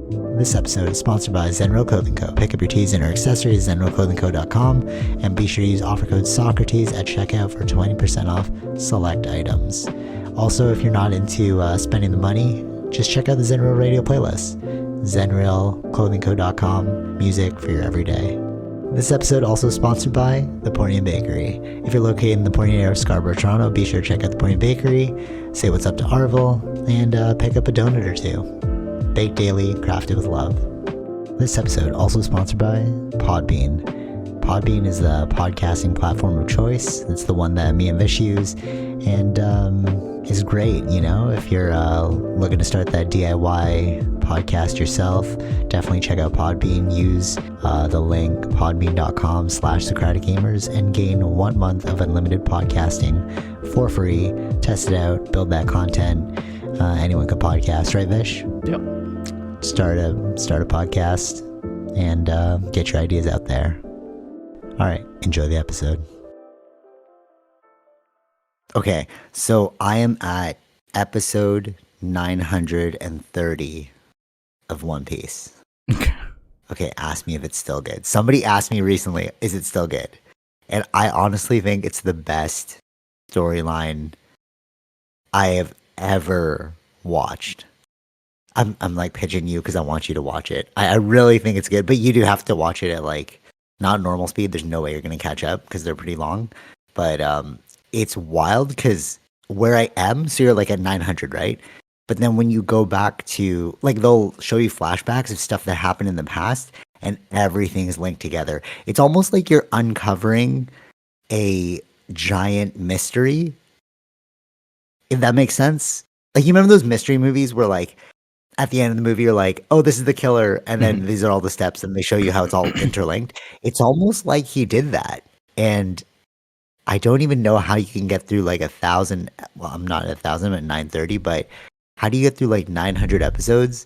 This episode is sponsored by Zenro Clothing Co. Pick up your tees and or accessories at zenroclothingco.com and be sure to use offer code Socrates at checkout for 20% off select items. Also, if you're not into spending the money, just check out the Zenrail radio playlist. zenrailclothingco.com, music for your everyday. This episode also sponsored by The Portian Bakery. If you're located in the Portian area of Scarborough, Toronto, be sure to check out The Portian Bakery, say what's up to Arville, and pick up a donut or two. Baked daily, crafted with love. This episode also sponsored by Podbean. Podbean is the podcasting platform of choice. It's the one that me and Vish use, and is great, you know, if you're looking to start that DIY podcast yourself. Definitely check out Podbean. Use the link podbean.com/SocraticGamers and gain 1 month of unlimited podcasting for free. Test it out, build that content. Anyone could podcast, right, Vish? Yep. Start a podcast and get your ideas out there. All right, enjoy the episode. Okay, so I am at episode 930 of One Piece. Okay, ask me if it's still good. Somebody asked me recently, is it still good? And I honestly think it's the best storyline I have ever watched. I'm like pitching you because I want you to watch it. I really think it's good, but you do have to watch it at like not normal speed. There's no way you're going to catch up because they're pretty long. But it's wild because where I am, so you're like at 900, right? But then when you go back to, like, they'll show you flashbacks of stuff that happened in the past and everything is linked together. It's almost like you're uncovering a giant mystery, if that makes sense. Like, you remember those mystery movies where, like, at the end of the movie, you're like, oh, this is the killer, and then these are all the steps, and they show you how it's all interlinked. It's almost like he did that. And I don't even know how you can get through, like, 1,000. Well, I'm not at 1,000, I'm at 930, but how do you get through, like, 900 episodes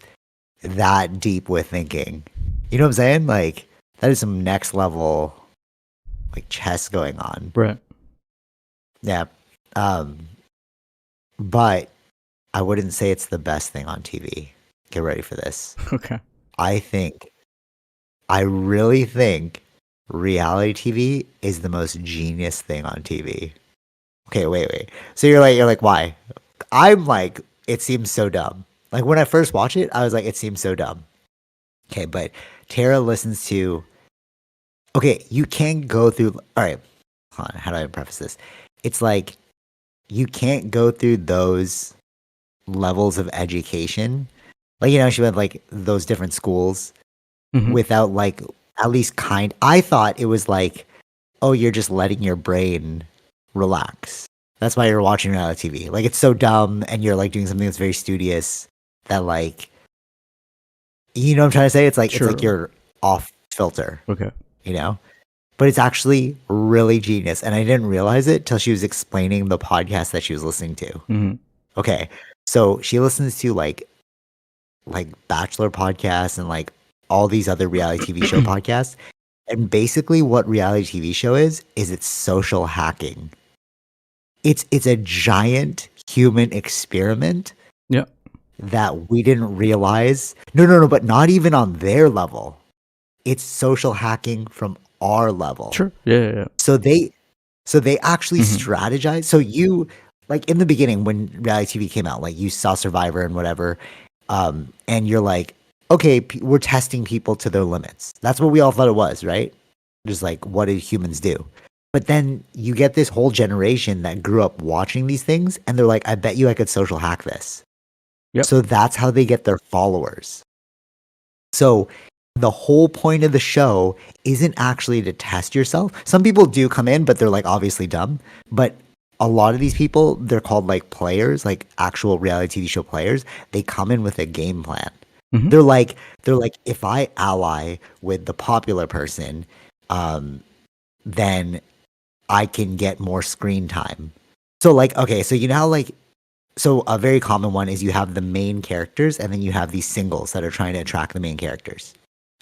that deep with thinking? You know what I'm saying? Like, that is some next level, like, chess going on. Right. Yeah. But I wouldn't say it's the best thing on TV. Get ready for this. Okay. I really think reality TV is the most genius thing on TV. Okay, wait. So you're like, why? I'm like, it seems so dumb. Like when I first watched it, I was like, it seems so dumb. Okay, but Tara listens to. Okay, you can't go through. All right, hold on, how do I preface this? It's like you can't go through those levels of education. Like, you know, she went like those different schools without like at least I thought it was like, oh, you're just letting your brain relax. That's why you're watching reality TV. Like, it's so dumb and you're like doing something that's very studious that, like, you know what I'm trying to say? It's like, Sure. It's like you're off filter. Okay. You know? But it's actually really genius. And I didn't realize it till she was explaining the podcast that she was listening to. Okay. So she listens to like Bachelor podcasts and like all these other reality TV show podcasts. And basically what reality TV show is it's social hacking. It's a giant human experiment. Yeah. That we didn't realize. No, but not even on their level. It's social hacking from our level. Sure. Yeah. So they actually strategize. So you, like, in the beginning when reality TV came out, like you saw Survivor and whatever, and you're like, okay, we're testing people to their limits. That's what we all thought it was, right? Just like, what did humans do? But then you get this whole generation that grew up watching these things, and they're like, I bet you I could social hack this. Yep. So that's how they get their followers. So the whole point of the show isn't actually to test yourself. Some people do come in, but they're like obviously dumb. But a lot of these people, they're called like players, like actual reality TV show players. They come in with a game plan. They're like, if I ally with the popular person, then I can get more screen time. So like, okay, so you know how like, so a very common one is you have the main characters and then you have these singles that are trying to attract the main characters.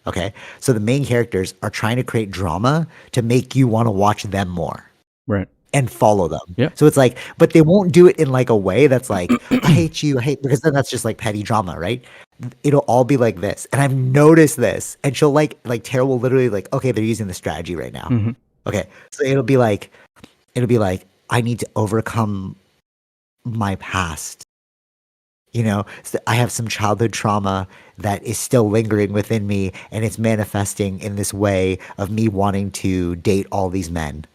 Okay. So the main characters are trying to create drama to make you want to watch them more. Right. and follow them. Yeah. So it's like, but they won't do it in like a way that's like, I hate you, I hate, because then that's just like petty drama, right? It'll all be like this. And I've noticed this. And she'll like Tara will literally like, okay, they're using the strategy right now. Mm-hmm. Okay. So it'll be like, I need to overcome my past. You know, so I have some childhood trauma that is still lingering within me, and it's manifesting in this way of me wanting to date all these men.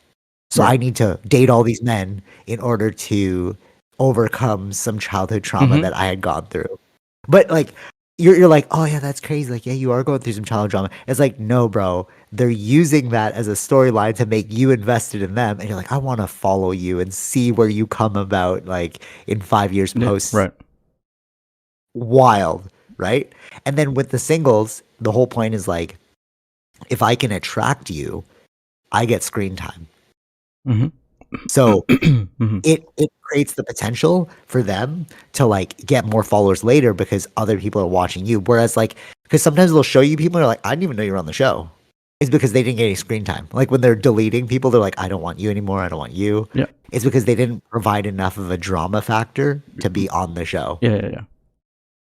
So Right. I need to date all these men in order to overcome some childhood trauma Mm-hmm. that I had gone through. But like you're like, oh yeah, that's crazy. Like, yeah, you are going through some childhood trauma. It's like, no, bro. They're using that as a storyline to make you invested in them. And you're like, I want to follow you and see where you come about like in 5 years Yeah. post. Right. Wild, right? And then with the singles, the whole point is like, if I can attract you, I get screen time. Mm-hmm. So Mm-hmm. it creates the potential for them to like get more followers later because other people are watching you. Whereas like, because sometimes they'll show you people and you're like, I didn't even know you were on the show. It's because they didn't get any screen time. Like when they're deleting people, they're like, I don't want you anymore. I don't want you. Yeah. It's because they didn't provide enough of a drama factor to be on the show. Yeah. Yeah. Yeah.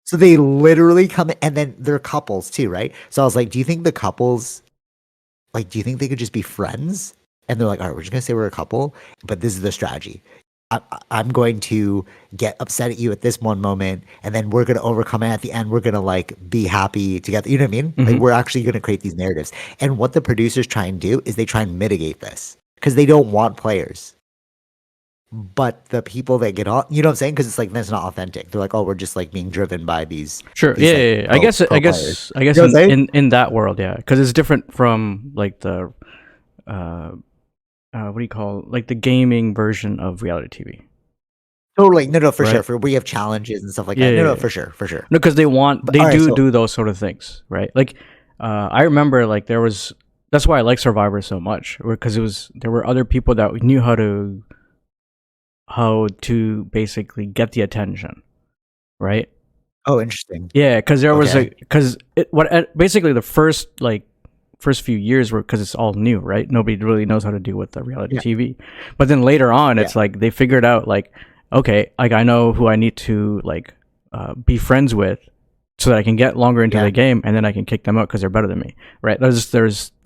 So they literally come in, and then they're couples too, right? So I was like, do you think the couples, like, do you think they could just be friends? And they're like, all right, we're just gonna say we're a couple, but this is the strategy. I'm going to get upset at you at this one moment, and then we're gonna overcome it at the end. We're gonna like be happy together. You know what I mean? Like Mm-hmm. we're actually gonna create these narratives. And what the producers try and do is they try and mitigate this because they don't want players. But the people that get on, you know what I'm saying? Because it's like that's not authentic. They're like, oh, we're just like being driven by Sure. these Yeah, like yeah, yeah. I guess. pro players. I guess You know what I'm saying? in that world, yeah, because it's different from like the uh, what do you call like the gaming version of reality TV, Totally. No, for sure. right? For we have challenges and stuff like Yeah, that. yeah, No, yeah. for sure, for sure. No, because But they all right, do those sort of things, right? Like, I remember like that's why I like Survivor so much, because there were other people that knew how to basically get the attention, right? oh, interesting. Yeah, because there was Okay. basically the first few years were because it's all new, right? Nobody really knows how to do with the reality Yeah. TV, but then later on, Yeah. it's like they figured out like, okay, like I know who I need to like be friends with, so that I can get longer into Yeah. the game, and then I can kick them out because they're better than me, right? There's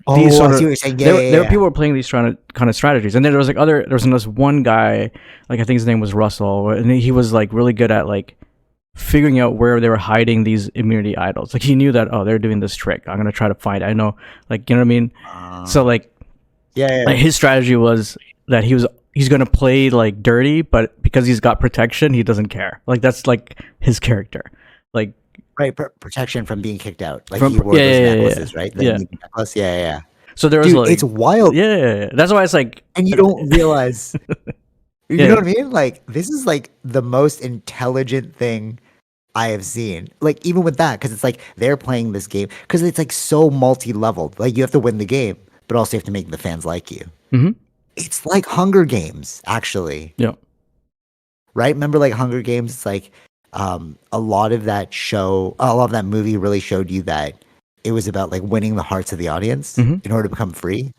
Oh, these I sort see of what you're saying. Yeah, there yeah, there were yeah. people were playing these kind of strategies, and then there was this one guy, like I think his name was Russell, and he was like really good at like figuring out where they were hiding these immunity idols. Like he knew that, oh, they're doing this trick. I'm gonna try to find it. I know, like, you know what I mean? So like Yeah, yeah. his strategy was that he's gonna play like dirty, but because he's got protection, he doesn't care. Like that's like his character. Like Right, protection from being kicked out. Like from he wore yeah, those yeah, yeah, necklaces, right? The yeah. neat necklace. Yeah, yeah, yeah. So there was Dude, like it's wild, yeah. That's why it's like and you don't realize. You know yeah. what I mean? Like this is like the most intelligent thing I have seen. Like even with that, because it's like they're playing this game because it's like so multi-leveled. Like you have to win the game, but also you have to make the fans like you. Mm-hmm. It's like Hunger Games, actually. Yeah. Right? Remember like Hunger Games? It's like a lot of that movie really showed you that it was about like winning the hearts of the audience Mm-hmm. in order to become free.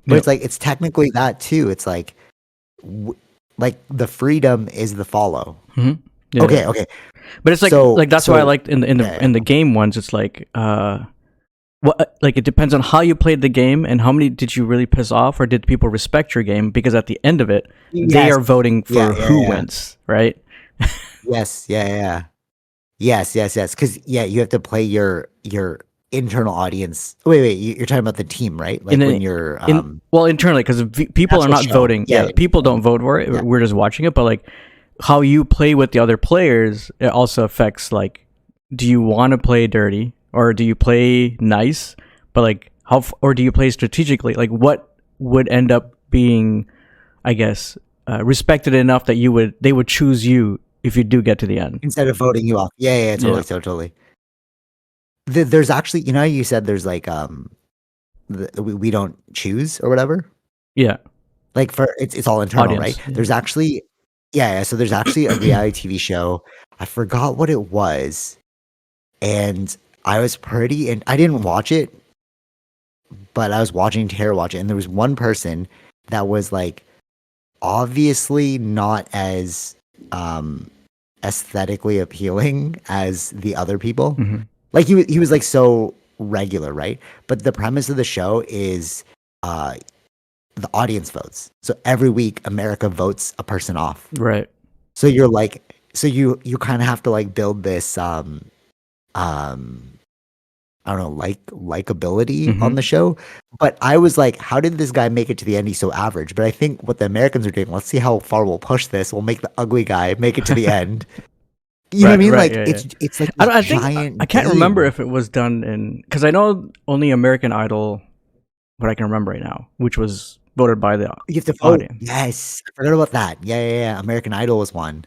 But Yeah. it's like it's technically that too. It's like like the freedom is the follow. Mm-hmm. Yeah, Okay, yeah. okay. But it's like So that's why I liked in yeah. the game ones. It's like what like it depends on how you played the game and how many did you really piss off, or did people respect your game? Because at the end of it, they Yes. are voting for Yeah, who yeah. wins, right? Yes, yeah. Yes. Because you have to play your internal audience. Wait, you're talking about the team, right? Like when you're well internally, because people are actual not show. voting. Yeah, Yeah, people don't vote for it. Yeah. We're just watching it. But like how you play with the other players, it also affects like, do you want to play dirty or do you play nice? But like or do you play strategically? Like what would end up being, I guess, respected enough that they would choose you if you do get to the end instead of voting you off. Yeah, totally. There's actually, you know, you said there's like we don't choose or whatever. Yeah. Like for it's all internal, Audience, right? yeah. There's actually so there's actually a reality TV show. I forgot what it was, and I was and I didn't watch it, but I was watching Tara watch it, and there was one person that was like obviously not as aesthetically appealing as the other people. Mm-hmm. Like he was like so regular, right? But the premise of the show is uh the audience votes. So every week America votes a person off. Right. So you're like so you kind of have to like build this um I don't know, likability Mm-hmm. on the show. But I was like, how did this guy make it to the end? He's so average. But I think what the Americans are doing, let's see how far we'll push this. We'll make the ugly guy make it to the end. You know what I Right. mean? Right. Like Yeah. Yeah. it's like I, this don't- I think I giant can't remember game. if it was done in because I know only American Idol, what I can remember right now, which was voted by the You have to vote. audience. Yes, I forgot about that. Yeah. American Idol was one.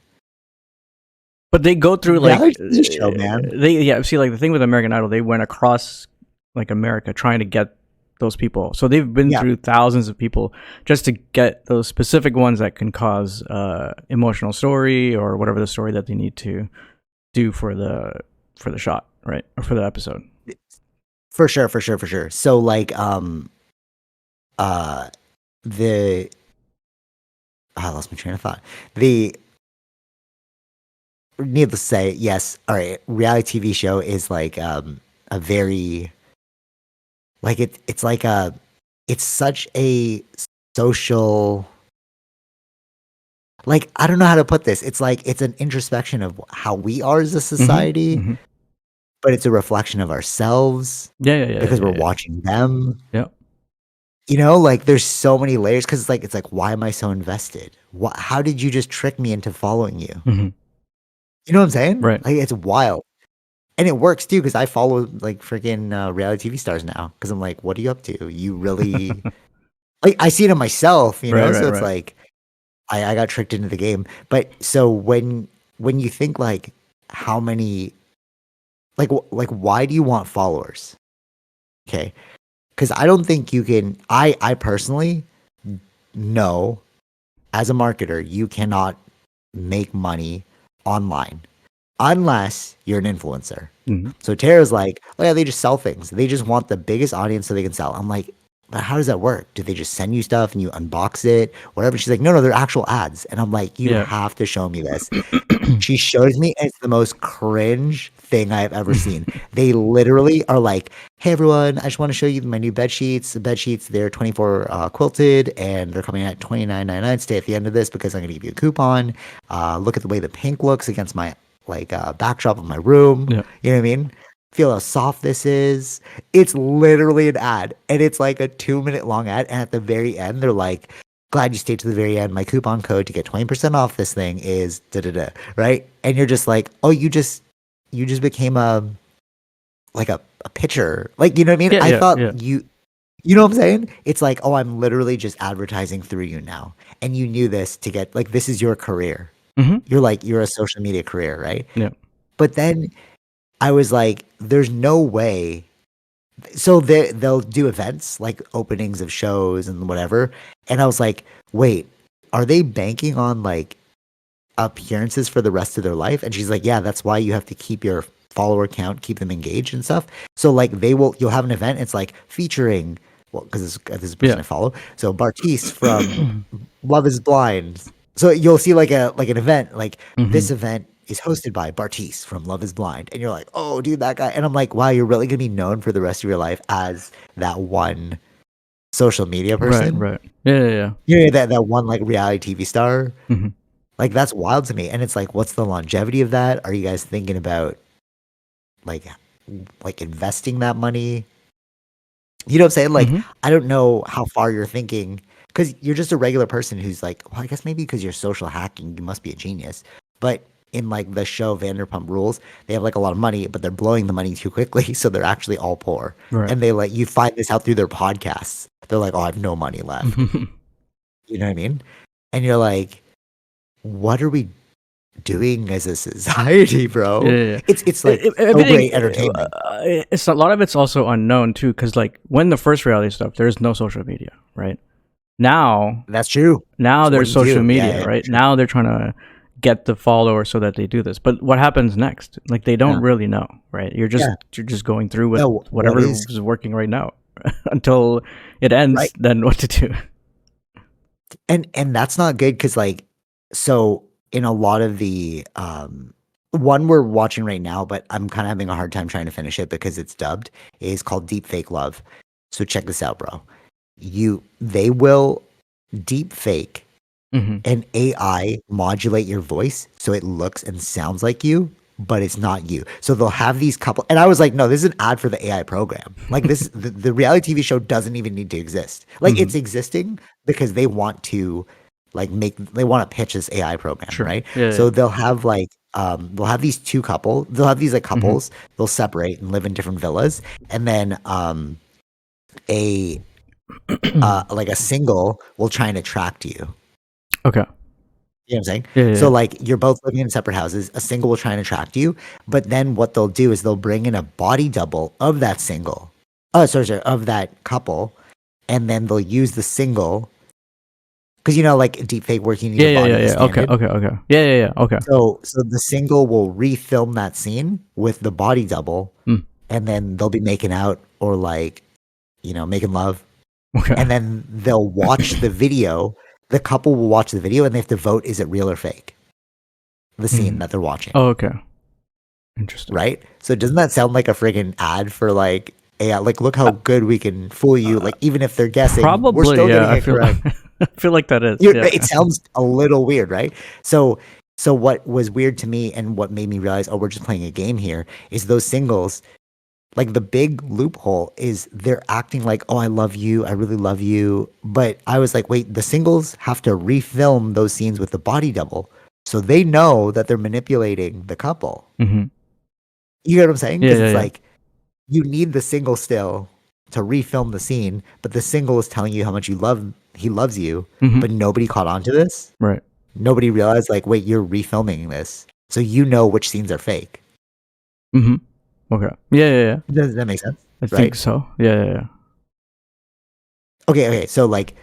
But they go through like Reality TV show, man. see like the thing with American Idol, they went across like America trying to get those people. So they've been Yeah. through thousands of people just to get those specific ones that can cause emotional story or whatever the story that they need to do for the shot, right? Or for the episode. For sure. So like uh the I lost my train of thought. The needless to say, yes, all right, reality TV show is like a very like it's like a it's such a social like I don't know how to put this. It's like it's an introspection of how we are as a society, Mm-hmm. but it's a reflection of ourselves Yeah. because we're watching them. Yeah. You know, like there's so many layers because it's like why am I so invested? How did you just trick me into following you? Mm-hmm. You know what I'm saying? Right. Like it's wild. And it works too because I follow like freaking reality TV stars now because I'm like, what are you up to? You really like I see it in myself, you know? So it's Right. like I got tricked into the game. But so when you think like how many like why do you want followers? Okay. Because I don't think you can I personally know as a marketer, you cannot make money online unless you're an influencer. Mm-hmm. So Tara's like, oh yeah, they just sell things. They just want the biggest audience so they can sell. I'm like, but how does that work? Do they just send you stuff and you unbox it? Whatever. She's like, no, they're actual ads. And I'm like, you Yeah. have to show me this. She shows me, and it's the most cringe thing I have ever seen. They literally are like, hey everyone, I just want to show you my new bed sheets. The bed sheets, they're 24 quilted and they're coming at $29.99. Stay at the end of this because I'm going to give you a coupon. Look at the way the pink looks against my backdrop of my room. Yeah. You know what I mean? Feel how soft this is. It's literally an ad, and it's like a 2-minute long ad. And at the very end, they're like, glad you stayed to the very end. My coupon code to get 20% off this thing is da da da. Right? And you're just like, oh, you just became a pitcher. Like, you know what I mean? I thought you know what I'm saying? It's like, oh, I'm literally just advertising through you now. And you knew this to get like this is your career. Mm-hmm. You're a social media career, right? Yeah. But then I was like, there's no way. So they'll do events like openings of shows and whatever. And I was like, wait, are they banking on like appearances for the rest of their life? And she's like, yeah, that's why you have to keep your follower count, keep them engaged and stuff. So like you'll have an event. It's like featuring, well, because this is a person I follow. So Bartice from Love is Blind. So you'll see like an event, like this event is hosted by Bartice from Love is Blind. And you're like, oh, dude, that guy. And I'm like, wow, you're really going to be known for the rest of your life as that one social media person. Right. Yeah. You know, that one like reality TV star. Mm-hmm. Like that's wild to me. And it's like, what's the longevity of that? Are you guys thinking about like investing that money? You know what I'm saying? Like, I don't know how far you're thinking because you're just a regular person who's like, well, I guess maybe because you're social hacking, you must be a genius. But in like the show Vanderpump Rules, they have like a lot of money, but they're blowing the money too quickly, so they're actually all poor. Right. And they like you find this out through their podcasts. They're like, oh, I have no money left. You know what I mean? And you're like, what are we doing as a society, bro? Yeah. It's like so great entertainment. It's a lot of it's also unknown too, because like when the first reality stuff, there's no social media, right? Now that's true. Now there's social media, yeah, right? Now they're trying to get the followers so that they do this. But what happens next? Like they don't really know, right? You're just going through with whatever is working right now until it ends. Right. Then what to do? And that's not good because like so in a lot of the one we're watching right now, but I'm kind of having a hard time trying to finish it because it's dubbed, is called Deep Fake Love. So check this out, bro. They will deep fake Mm-hmm. an AI modulate your voice so it looks and sounds like you, but it's not you. So they'll have these couple, and I was like, no, this is an ad for the AI program. Like this, the reality TV show doesn't even need to exist. Like Mm-hmm. it's existing because they want to, like they want to pitch this AI program, Sure. right? Yeah. So they'll have like, they'll have these they'll have these like Mm-hmm. couples, they'll separate and live in different villas, and then a like a single will try and attract you. Okay. You know what I'm saying? Yeah. So like you're both living in separate houses. A single will try and attract you, but then what they'll do is they'll bring in a body double of that single. Oh, sorry, of that couple, and then they'll use the single because you know, like deepfake working, you need a body to stand Okay. in. Okay. Yeah. Okay. So the single will refilm that scene with the body double, Mm. and then they'll be making out or like, making love, Okay. and then they'll watch the video. The couple will watch the video, and they have to vote: is it real or fake? The scene that they're watching. Oh, okay. Interesting. Right? So doesn't that sound like a friggin' ad for like AI? Like, look how good we can fool you. Like, even if they're guessing, Probably. we're still getting I it feel. correct. I feel like that is. Yeah. It sounds a little weird, right? So what was weird to me and what made me realize, oh, we're just playing a game here, is those singles. Like the big loophole is they're acting like, oh, I love you, I really love you. But I was like, wait, the singles have to refilm those scenes with the body double. So they know that they're manipulating the couple. Mm-hmm. You get what I'm saying? Yeah. Because Yeah. it's Yeah. like you need the single still to refilm the scene, but the single is telling you how much he loves you, Mm-hmm. but nobody caught on to this. Right. Nobody realized, like, wait, you're refilming this. So you know which scenes are fake. Mm-hmm. Okay. Yeah. Does that make sense? I think so. Yeah. Okay. So like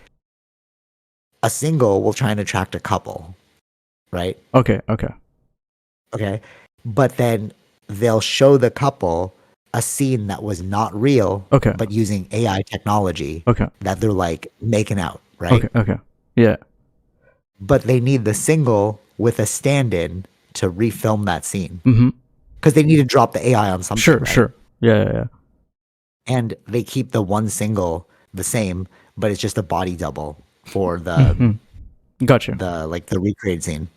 a single will try and attract a couple, right? Okay. Okay. But then they'll show the couple a scene that was not real, Okay. but using AI technology Okay. that they're like making out, right? Okay. Yeah. But they need the single with a stand-in to refilm that scene Mm-hmm. because they need to drop the AI on something. Sure. Right? Sure. Yeah. And they keep the one single the same, but it's just a body double for the Mm-hmm. Gotcha. the recreated scene.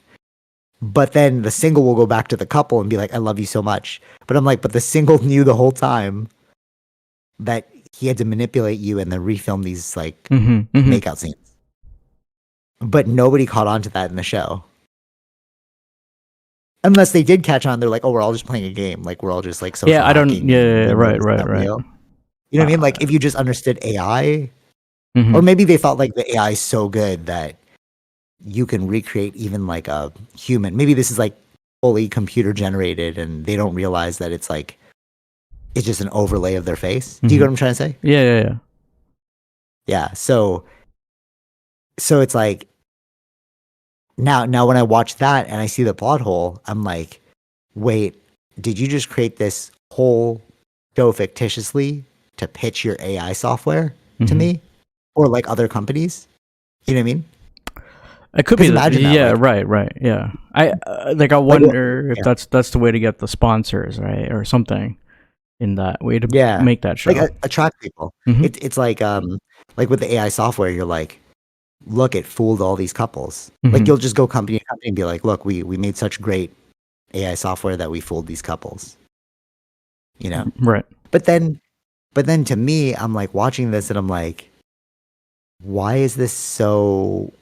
But then the single will go back to the couple and be like, I love you so much. But I'm like, but the single knew the whole time that he had to manipulate you and then refilm these like Mm-hmm. makeout scenes. But nobody caught on to that in the show. Unless they did catch on, they're like, oh, we're all just playing a game. Like we're all just like social Yeah. I don't. hacking Yeah. and Right. it's not real. You know what I mean? Like if you just understood AI, Mm-hmm. or maybe they thought like the AI is so good that you can recreate even like a human. Maybe this is like fully computer generated and they don't realize that it's like it's just an overlay of their face. Do you get what I'm trying to say? Yeah. Yeah. So it's like now when I watch that and I see the plot hole, I'm like, wait, did you just create this whole show fictitiously to pitch your AI software to me or like other companies? You know what I mean? It could be. Imagine that, Yeah. like- Right. Yeah. I I wonder if that's the way to get the sponsors, right, or something in that way to make that show. Like attract people. Mhm. It's like with the AI software, you're like, look, it fooled all these couples. Like you'll just go company to company and be like, look, we made such great AI software that we fooled these couples. You know? Right. But then to me, I'm like watching this and I'm like, why is this so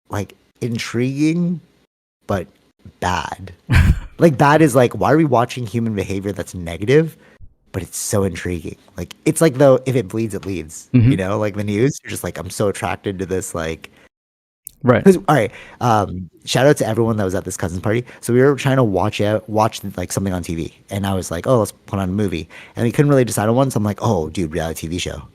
like intriguing but bad? Like bad is like, why are we watching human behavior that's negative? But it's so intriguing. Like it's like though if it bleeds, it leads. You know, like the news. You're just like, I'm so attracted to this. Like, Right. all right. Shout out to everyone that was at this cousin's party. So we were trying to watch like something on TV, and I was like, oh, let's put on a movie, and we couldn't really decide on one. So I'm like, oh, dude, reality TV show.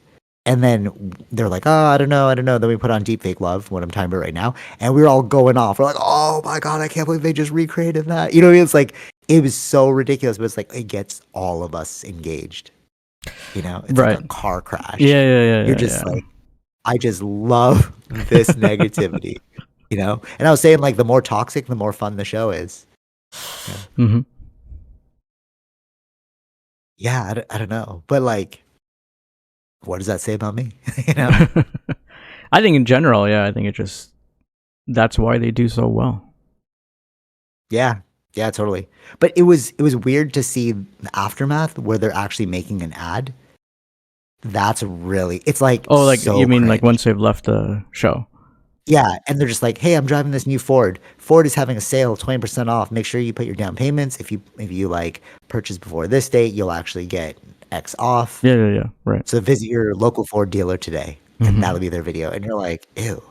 And then they're like, oh, I don't know. Then we put on Deep Fake Love, what I'm talking about right now, and we were all going off. We're like, oh my god, I can't believe they just recreated that. You know what I mean? It's like it was so ridiculous, but it's like it gets all of us engaged. You know, it's like a car crash. Yeah. You're just like, I just love this negativity, you know? And I was saying like the more toxic, the more fun the show is. Yeah, Hmm. yeah, I don't know. But like, what does that say about me? You know? I think in general, yeah, I think it just that's why they do so well. Yeah. Yeah, totally. But it was weird to see the aftermath where they're actually making an ad. That's really it's like Oh, like you so mean like cringe. once they've left the show? Yeah, and they're just like, "Hey, I'm driving this new Ford. Ford is having a sale, 20% off. Make sure you put your down payments. If you like purchase before this date, you'll actually get X off. Yeah, yeah, yeah. Right. So visit your local Ford dealer today." And Hmm. that'll be their video. And you're like, "Ew,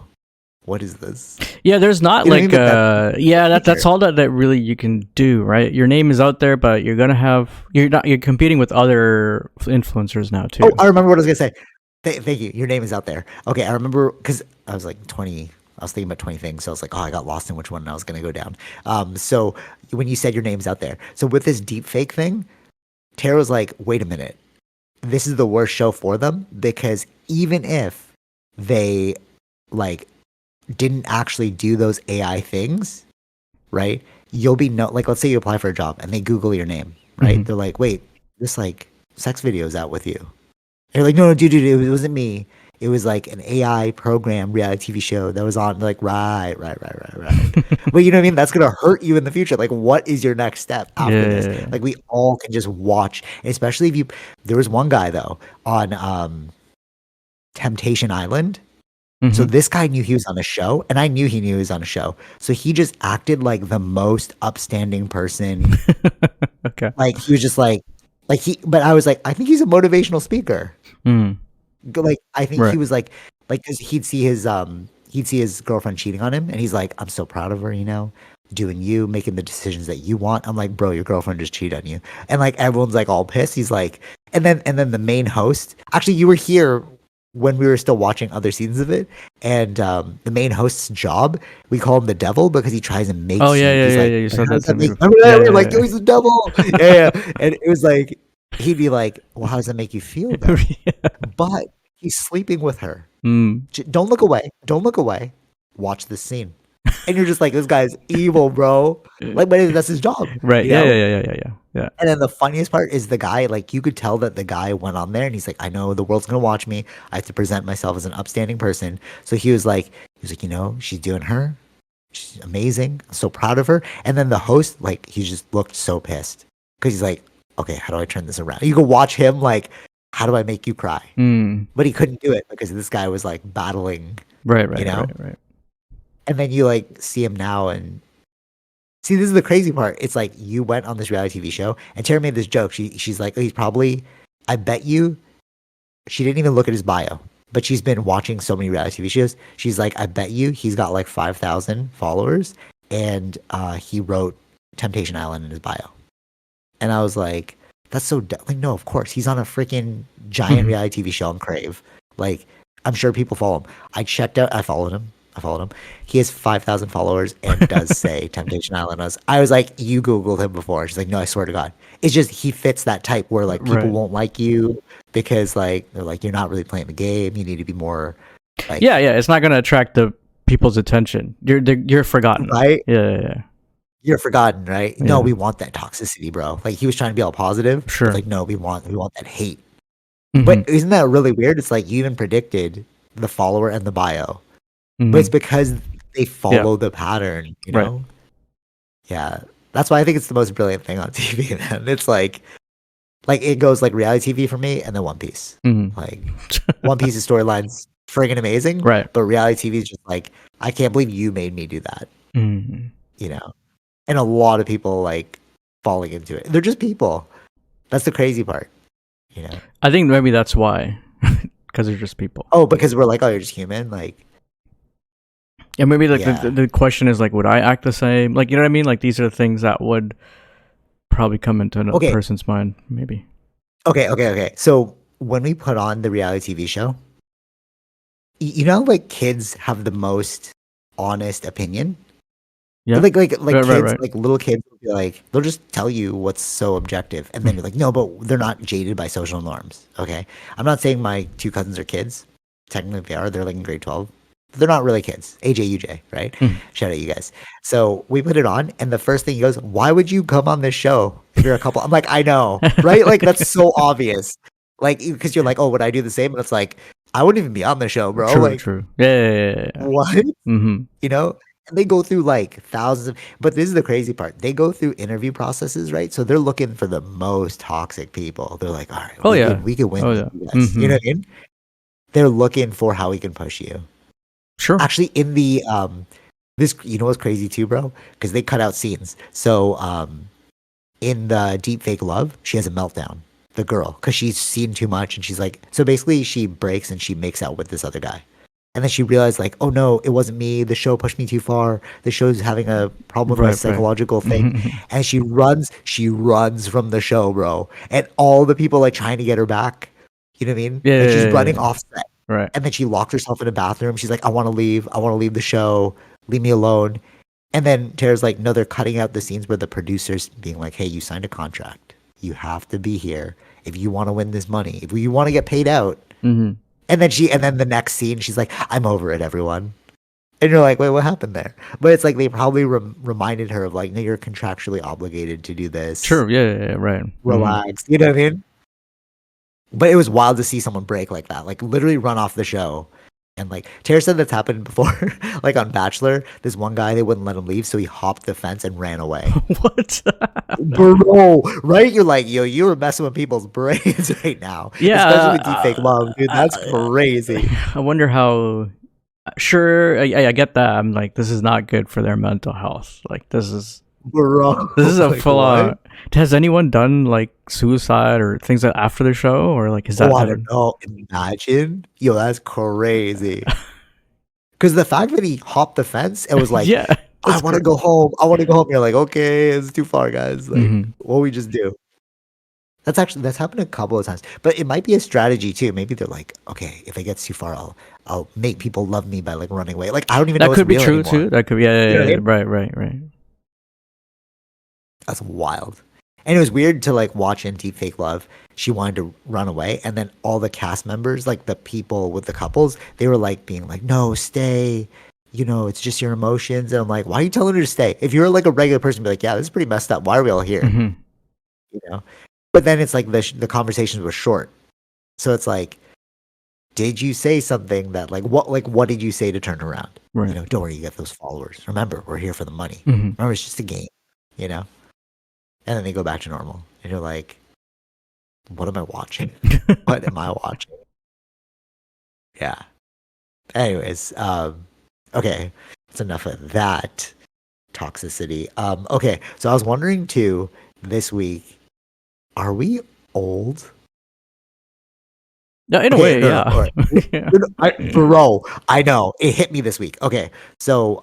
what is this?" Yeah, there's not You know what I mean? like But that's yeah, that's weird. all that really you can do, right? Your name is out there, but you're competing with other influencers now Oh, too. I remember what I was gonna say. Thank you. Your name is out there. Okay, I remember because I was like 20. I was thinking about 20 things, so I was like, oh, I got lost in which one I was gonna go down. So when you said your name's out there, so with this deep fake thing, Tara was like, wait a minute, this is the worst show for them because even if they like didn't actually do those AI things, right? You'll be no like let's say you apply for a job and they Google your name, right? Hmm. They're like, wait, this like sex video is out with you. And you're like, no, no, dude, it wasn't me. It was like an AI program reality TV show that was on. Like, right. But you know what I mean? That's gonna hurt you in the future. Like, what is your next step after this? Yeah. Like, we all can just watch, especially if you. There was one guy though on Temptation Island. So Hmm. this guy knew he was on a show, and I knew he knew he was on a show. So he just acted like the most upstanding person. Okay. Like he was just like he. But I was like, I think he's a motivational speaker. Mm. Like I think he Right. was like 'cause he'd see his girlfriend cheating on him, and he's like, I'm so proud of her, doing you, making the decisions that you want. I'm like, bro, your girlfriend just cheated on you, and like everyone's like all pissed. He's like, and then the main host, actually, you were here when we were still watching other seasons of it, and the main host's job, we call him the devil because he tries and Oh makes yeah, you. yeah, He's yeah, like, yeah. You said how that does to that me make? before. Remember Yeah, that? yeah, We're like, yeah, yo, he's the devil. Yeah, yeah. And it was like he'd be like, well, how does that make you feel though? yeah. But he's sleeping with her. Mm. Don't look away. Don't look away. Watch this scene. And you're just like, this guy's evil, bro. Like, but that's his job, Right. you Yeah, yeah, know? yeah, yeah, yeah, yeah. Yeah. And then the funniest part is the guy, like, you could tell that the guy went on there and he's like, I know the world's gonna watch me. I have to present myself as an upstanding person. So he was like, she's doing her. She's amazing. I'm so proud of her. And then the host, like, he just looked so pissed. Because he's like, okay, how do I turn this around? You could watch him like, how do I make you cry? Mm. But he couldn't do it because this guy was like battling, Right, you right, know? right, right. And then you like see him now and see this is the crazy part. It's like you went on this reality TV show and Tara made this joke. She's like, he's probably I bet you she didn't even look at his bio. But she's been watching so many reality TV shows. She's like, I bet you he's got like 5,000 followers and he wrote Temptation Island in his bio. And I was like, that's so like no, of course. He's on a freaking giant Mhm. reality TV show on Crave. Like, I'm sure people follow him. I followed him. I followed him. He has 5,000 followers and does say Temptation Island us. I was like, you Googled him before. She's like, no, I swear to God. It's just he fits that type where like people Right. won't like you because like they're like, you're not really playing the game. You need to be more Yeah, like yeah. It's not gonna attract the people's attention. You're forgotten. right. Yeah, yeah, You're forgotten, right? yeah. No, Yeah. we want that toxicity, bro. Like he was trying to be all positive, but Sure. like no, we want that hate. Hmm. But isn't that really weird? It's like you even predicted the follower and the bio, but it's Hmm. because they Yeah. follow the pattern, you Right. know? Yeah. That's why I think it's the most brilliant thing on TV, man. It's like it goes like reality TV for me and then One Piece. Hmm. Like One Piece's storyline's friggin' amazing, Right. but reality TV is just like, I can't believe you made me do that, Hmm. you know? And a lot of people like falling into it. They're just people. That's the crazy part, you know? I think maybe that's why, because they're just people. Oh, because we're like, oh, you're just human. Like, And maybe like yeah. the question is like, would I act the same? Like, you know what I mean? Like, these are the things that would probably come into a Okay. person's mind. Maybe. Okay. So when we put on the reality TV show, like kids have the most honest opinion. Yeah. Like Right. kids, Right. Right. like little kids will be like, they'll just tell you what's so objective. And then you're like, no, but they're not jaded by social norms. Okay. I'm not saying my two cousins are kids. Technically they are. They're like in grade 12. They're not really kids. AJ, UJ, right? Mm. Shout out you guys. So we put it on, and the first thing he goes, "Why would you come on this show if you're a couple?" I'm like, I know, right? Like that's so obvious. Like because you're like, oh, would I do the same? And it's like, I wouldn't even be on the show, bro. True, Like true. Yeah. what? Mm-hmm. You know? And they go through like thousands of, but this is the crazy part. They go through interview processes, right? So they're looking for the most toxic people. They're like, all right, Oh yeah. we could win Oh this, yeah. you guys. You Mm-hmm. know what I mean? They're looking for how we can push you. Sure. Actually, in the this, you know what's crazy too, bro? Because they cut out scenes. So in the deep fake love, she has a meltdown. The girl, because she's seen too much, and she's like, so basically, she breaks and she makes out with this other guy. And then she realized, like, oh no, it wasn't me. The show pushed me too far. The show's having a problem with my Right. psychological thing. Mm-hmm. And she runs from the show, bro. And all the people like trying to get her back. You know what I mean? Yeah. Like she's running off set. Right. And then she locked herself in a bathroom. She's like, I want to leave. I want to leave the show. Leave me alone. And then Tara's like, no, they're cutting out the scenes where the producer's being like, hey, you signed a contract. You have to be here if you want to win this money. If you want to get paid out. Mm-hmm. And then the next scene, she's like, I'm over it, everyone. And you're like, wait, what happened there? But it's like they probably reminded her of like, no, you're contractually obligated to do this. Sure. Yeah. Right. Relax. You know what I mean? But it was wild to see someone break like that, like literally run off the show. And like Tara said that's happened before, like on Bachelor, this one guy, they wouldn't let him leave, so he hopped the fence and ran away. What? Bro, right? You're like, yo, you were messing with people's brains right now. Yeah. Especially with deep fake love, dude. That's crazy. I wonder how. Sure, I get that. I'm like, this is not good for their mental health. Like, this is Bro. a Like, full on. what? Has anyone done like suicide or things like after the show, or like is that? Oh, I don't know. Imagine. Yo, that's crazy. Because the fact that he hopped the fence and was like, Yeah, I want to go home. I want to go home. You're like, okay, it's too far, guys. Like, Mhm. what we just do? That's happened a couple of times. But it might be a strategy too. Maybe they're like, okay, if it gets too far, I'll make people love me by like running away. Like I don't even know That what's could be real true anymore. too. That could be You know what I mean? right. That's wild. And it was weird to like watch in Deep Fake Love. She wanted to run away, and then all the cast members, like the people with the couples, they were like being like, "No, stay. You know, it's just your emotions." And I'm like, "Why are you telling her to stay? If you're like a regular person, be like, yeah, this is pretty messed up. Why are we all here?" Mhm. You know. But then it's like the conversations were short, so it's like, did you say something that what did you say to turn around? Right. You know, don't worry, you get those followers. Remember, we're here for the money. Mhm. Remember, it's just a game. You know. And then they go back to normal, and you're like, what am I watching? What am I watching? Yeah. Anyways, okay, that's enough of that toxicity. Okay, so I was wondering too this week, are we old? Yeah, in a Okay, way, no, yeah. all right. Yeah. Bro, I know it hit me this week. Okay, so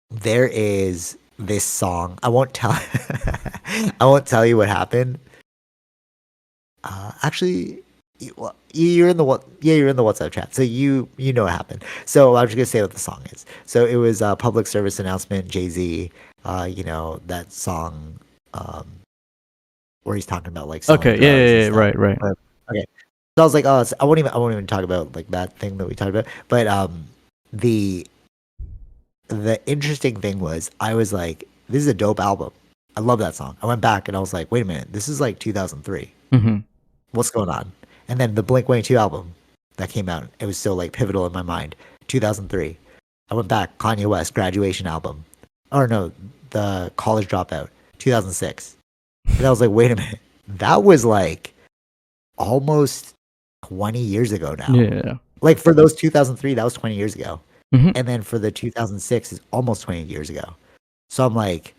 there is this song. I won't tell. I won't tell you what happened. Actually, you're in the what? Yeah, you're in the WhatsApp chat, so you know what happened. So I'm just gonna say what the song is. So it was a public service announcement. Jay-Z, you know that song, where he's talking about like selling Okay. drugs and Yeah. stuff. Right. Okay. So I was like, oh, I won't even talk about like that thing that we talked about. But the interesting thing was, I was like, this is a dope album. I love that song. I went back and I was like, wait a minute, this is like 2003. Mm-hmm. What's going on? And then the Blink-182 album that came out, it was still like pivotal in my mind. 2003. I went back, Kanye West Graduation album. Or no, the College Dropout, 2006. And I was like, wait a minute, that was like almost 20 years ago now. Yeah. Like for those 2003, that was 20 years ago. Mhm. And then for the 2006 is almost 20 years ago. So I'm like,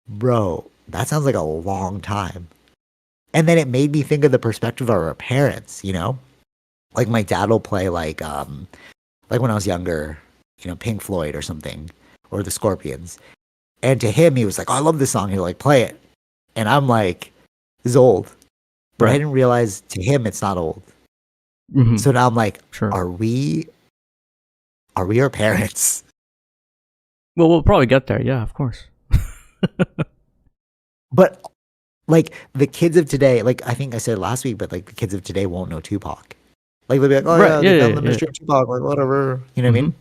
bro, that sounds like a long time. And then it made me think of the perspective of our parents, you know? Like my dad will play like when I was younger, you know, Pink Floyd or something, or the Scorpions. And to him, he was like, oh, I love this song. He'll like play it. And I'm like, this is old. But I Right. didn't realize to him it's not old. Mhm. So now I'm like, Sure. are we our parents? Well, we'll probably get there. Yeah, of course. But like the kids of today, like I think I said last week, but like the kids of today won't know Tupac. Like they'll be like, oh Right. yeah, Yeah. they Yeah. found the Yeah. mystery of Tupac, like whatever. You know what I Mm-hmm. mean?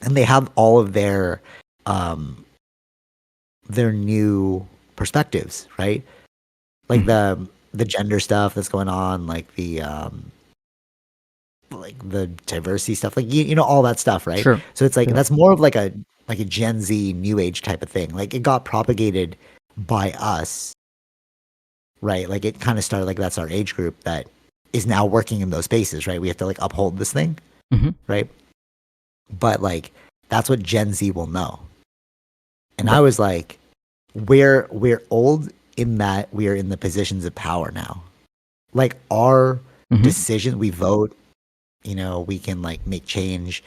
And they have all of um their new perspectives, right? Like Mm-hmm. the gender stuff that's going on, like the diversity stuff, like you know all that stuff, right? Sure. So it's like Yeah. that's more of like a Gen Z new age type of thing. Like it got propagated by us, right? Like it kind of started like that's our age group that is now working in those spaces, right? We have to like uphold this thing, Mm-hmm. right? But like that's what Gen Z will know. And I Right. was like, we're old in that we are in the positions of power now. Like our Mm-hmm. decisions, we vote, you know, we can like make change.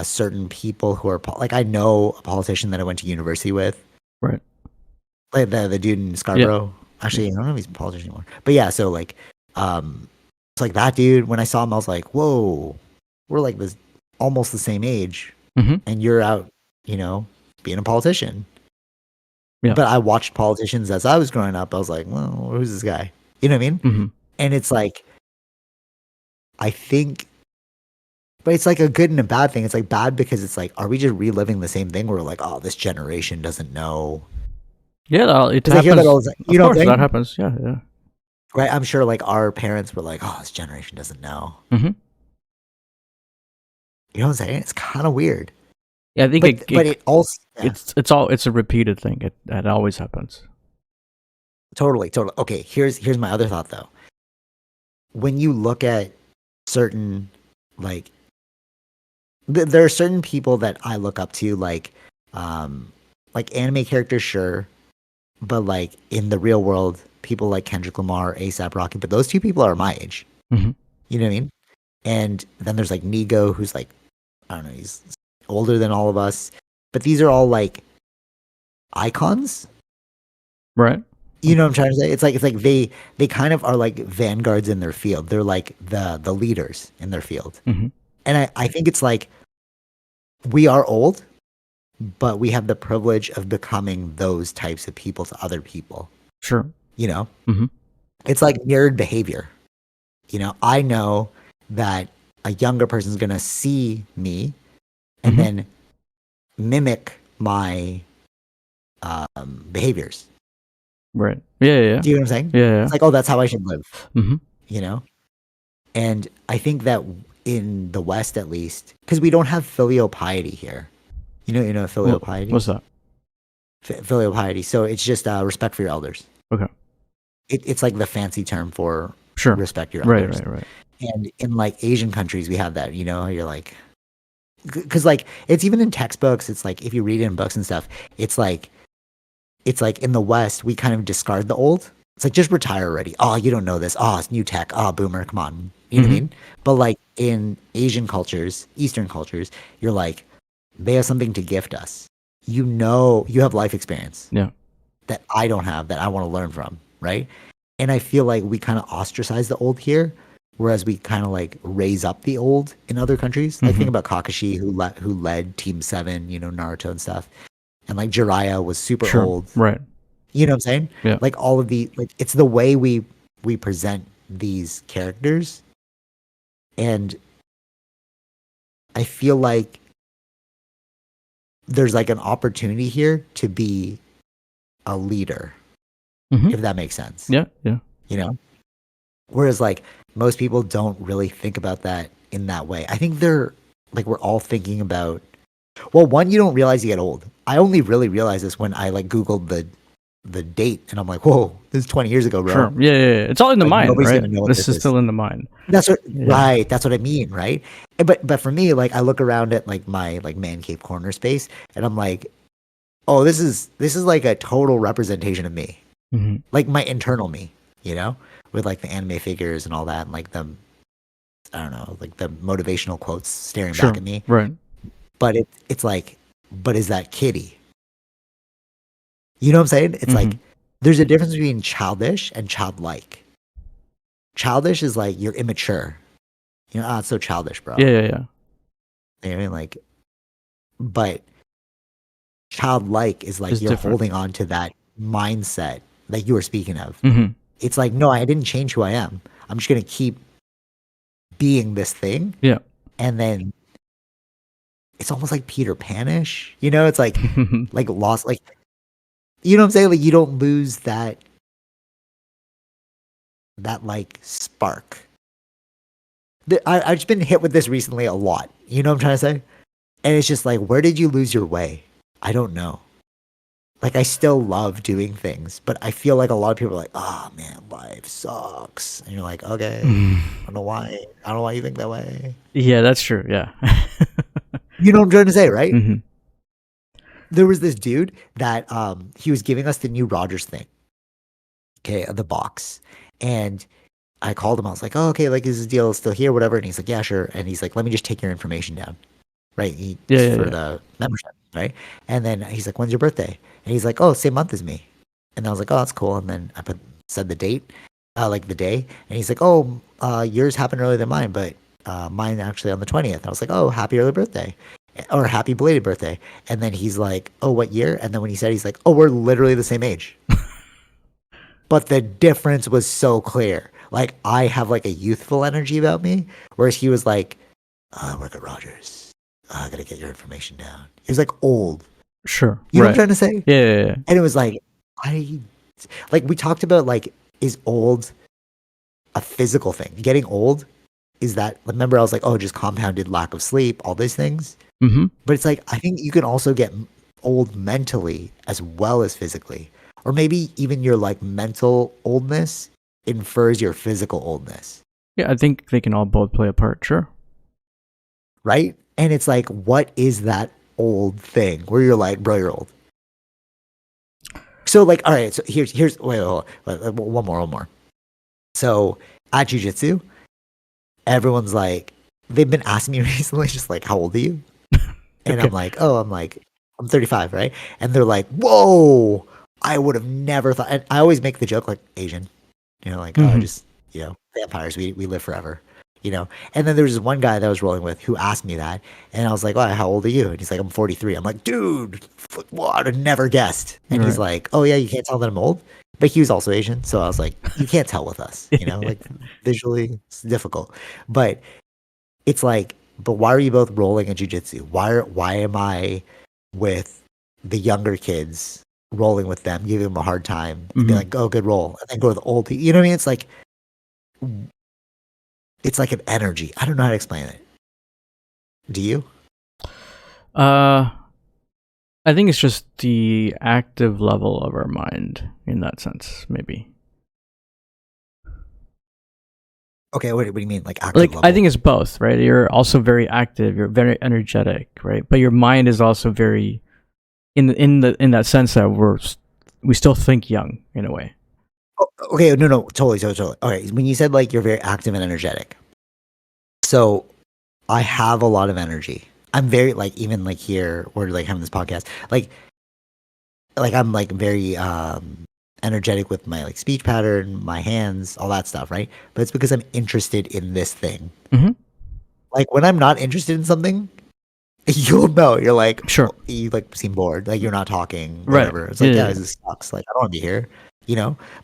Certain people who are like I know a politician that I went to university with, Right. like the dude in Yeah. Scarborough. Actually, I don't know if he's a politician anymore. But yeah, so like it's like that dude, when I saw him, I was like, whoa, we're like this almost the same age, Mm-hmm. and you're out, you know, being a politician. Yeah. But I watched politicians as I was growing up. I was like, well, who's this guy? You know what I mean? Mm-hmm. And it's like, I think, but it's like a good and a bad thing. It's like bad because it's like, are we just reliving the same thing where we're like, oh, this generation doesn't know? Yeah. It Because I hear that all happens. the time. You Of know what course, I'm that saying? happens. Yeah. Yeah. Right? I'm sure like our parents were like, oh, this generation doesn't know. Mm-hmm. You know what I'm saying? It's kind of weird. Yeah. I think But it also, yeah, it's a repeated thing. It always happens. totally. Okay, here's my other thought though. When you look at certain, like, there are certain people that I look up to, like anime characters, sure, but like in the real world, people like Kendrick Lamar, ASAP Rocky, but those two people are my age. Mm-hmm. You know what I mean? And then there's like Nigo, who's like, I don't know, he's older than all of us, but these are all like icons. Right. You know what I'm trying to say? It's like they kind of are like vanguards in their field. They're like the leaders in their field. Mm-hmm. And I think it's like we are old, but we have the privilege of becoming those types of people to other people. Sure. You know? Mm-hmm. It's like mirrored behavior. You know, I know that a younger person's gonna see me and Mm-hmm. then mimic my behaviors. Right. Yeah. Yeah. Do you know what I'm saying? Yeah. Yeah. It's like, oh, that's how I should live. Mm-hmm. You know? And I think that in the West, at least, because we don't have filial piety here. You know filial piety? What's that? Filial piety. So it's just respect for your elders. Okay. It's like the fancy term for Sure. respect your Right. elders. Right. And in like Asian countries, we have that. You know, you're like, because like it's even in textbooks. It's like if you read it in books and stuff, it's like in the West, we kind of discard the old. It's like just retire already. Oh, you don't know this. Oh, it's new tech. Oh, boomer, come on. You know what I Mm-hmm. mean? But like in Asian cultures, Eastern cultures, you're like, they have something to gift us. You know, you have life experience Yeah. that I don't have that I want to learn from, right? And I feel like we kind of ostracize the old here, whereas we kind of like raise up the old in other countries. Like Mm-hmm. think about Kakashi, who led Team Seven, you know, Naruto and stuff, and like Jiraiya was super Sure. old. Right. You know what I'm saying? Yeah. Like all of the like it's the way we present these characters, and I feel like there's like an opportunity here to be a leader, Mm-hmm. if that makes sense. Yeah. Yeah. You know? Whereas like most people don't really think about that in that way. I think they're like we're all thinking about well, one, you don't realize you get old. I only really realized this when I like Googled the date and I'm like, whoa, this is 20 years ago, bro. Sure. Yeah. Yeah. Yeah. It's all in the Like mind, nobody's right? gonna know what This this is is. still in the mind. That's what Yeah. right. That's what I mean, right? But for me, like I look around at like my like man cave corner space and I'm like, oh, this is like a total representation of me. Mm-hmm. Like my internal me, you know? With like the anime figures and all that and like the I don't know, like the motivational quotes staring Sure. back at me. Right. But it's like, but is that kitty? You know what I'm saying? It's like Mm-hmm. there's a difference between childish and childlike. Childish is like you're immature. You know, it's so childish, bro. Yeah. Yeah. Yeah. You know what I mean? Like, but childlike is like It's you're different. holding on to that mindset that you were speaking of. Mm-hmm. It's like, no, I didn't change who I am. I'm just gonna keep being this thing, Yeah. and then it's almost like Peter Panish. It's like lost, like you know what I'm saying? Like you don't lose that like spark. I've just been hit with this recently a lot. You know what I'm trying to say? And it's just like, where did you lose your way? I don't know. Like I still love doing things, but I feel like a lot of people are like, "Oh man, life sucks," and you're like, "Okay, I don't know why. I don't know why you think that way." Yeah, that's true. Yeah. You know what I'm trying to say, right? Hmm. There was this dude that he was giving us the new Rogers thing, okay, the box, and I called him. I was like, "Oh, okay, like is this deal still here, whatever?" And he's like, "Yeah, sure." And he's like, "Let me just take your information down." Right? Yeah, yeah, For yeah. the membership, right? And then he's like, "When's your birthday?" And he's like, "Oh, same month as me." And I was like, "Oh, that's cool." And then I said the date, like the day, and he's like, "Oh, yours happened earlier than mine, but mine actually on the 20th." And I was like, "Oh, happy early birthday." Or happy belated birthday. And then he's like, "Oh, what year?" And then when he said, he's like, "Oh, we're literally the same age." But the difference was so clear. Like I have like a youthful energy about me, whereas he was like, "I work at Rogers. I gotta get your information down." He was like old. Sure. You know what I'm Right. trying to say? Yeah, yeah, yeah. And it was like, I like we talked about like, is old a physical thing? Getting old is that? Remember, I was like, oh, just compounded lack of sleep, all these things. Mm-hmm. But it's like I think you can also get old mentally as well as physically, or maybe even your like mental oldness infers your physical oldness, Yeah, I think they can all both play a part. Sure. right? And it's like, what is that old thing where you're like, bro, you're old? So like, all right, so here's wait, one more. So at jujitsu, everyone's like, they've been asking me recently, just like, how old are you? And Okay. I'm 35, right? And they're like, whoa, I would have never thought. And I always make the joke like Asian, like, oh, Mm-hmm. just, vampires, we live forever, And then there was this one guy that I was rolling with who asked me that. And I was like, oh, how old are you? And he's like, I'm 43. I'm like, dude, what? I'd have never guessed. And he's Right. like, oh, yeah, you can't tell that I'm old. But he was also Asian. So I was like, you can't tell with us, like visually it's difficult. But it's like, but why are you both rolling in jujitsu? Why am I with the younger kids rolling with them, giving them a hard time, and be Mm-hmm. like, oh, good roll, and then go to the old people. You know what I mean? It's like an energy. I don't know how to explain it. Do you? Uh, I think it's just the active level of our mind in that sense, maybe. Okay, what do you mean, like active Like level? I think it's both, right? You're also very active, you're very energetic, right? But your mind is also very in that sense that we still think young in a way. Oh, okay, no, totally. Okay, when you said like you're very active and energetic, so I have a lot of energy. I'm very like even like here we're like having this podcast, like I'm like very energetic with my like speech pattern, my hands, all that stuff, right? But it's because I'm interested in this thing. Mm-hmm. Like when I'm not interested in something, you'll know. You're like, Sure. you like seem bored, like you're not talking, Right. whatever. It's Yeah, like, yeah, yeah, yeah. this sucks. Like I don't want to be here,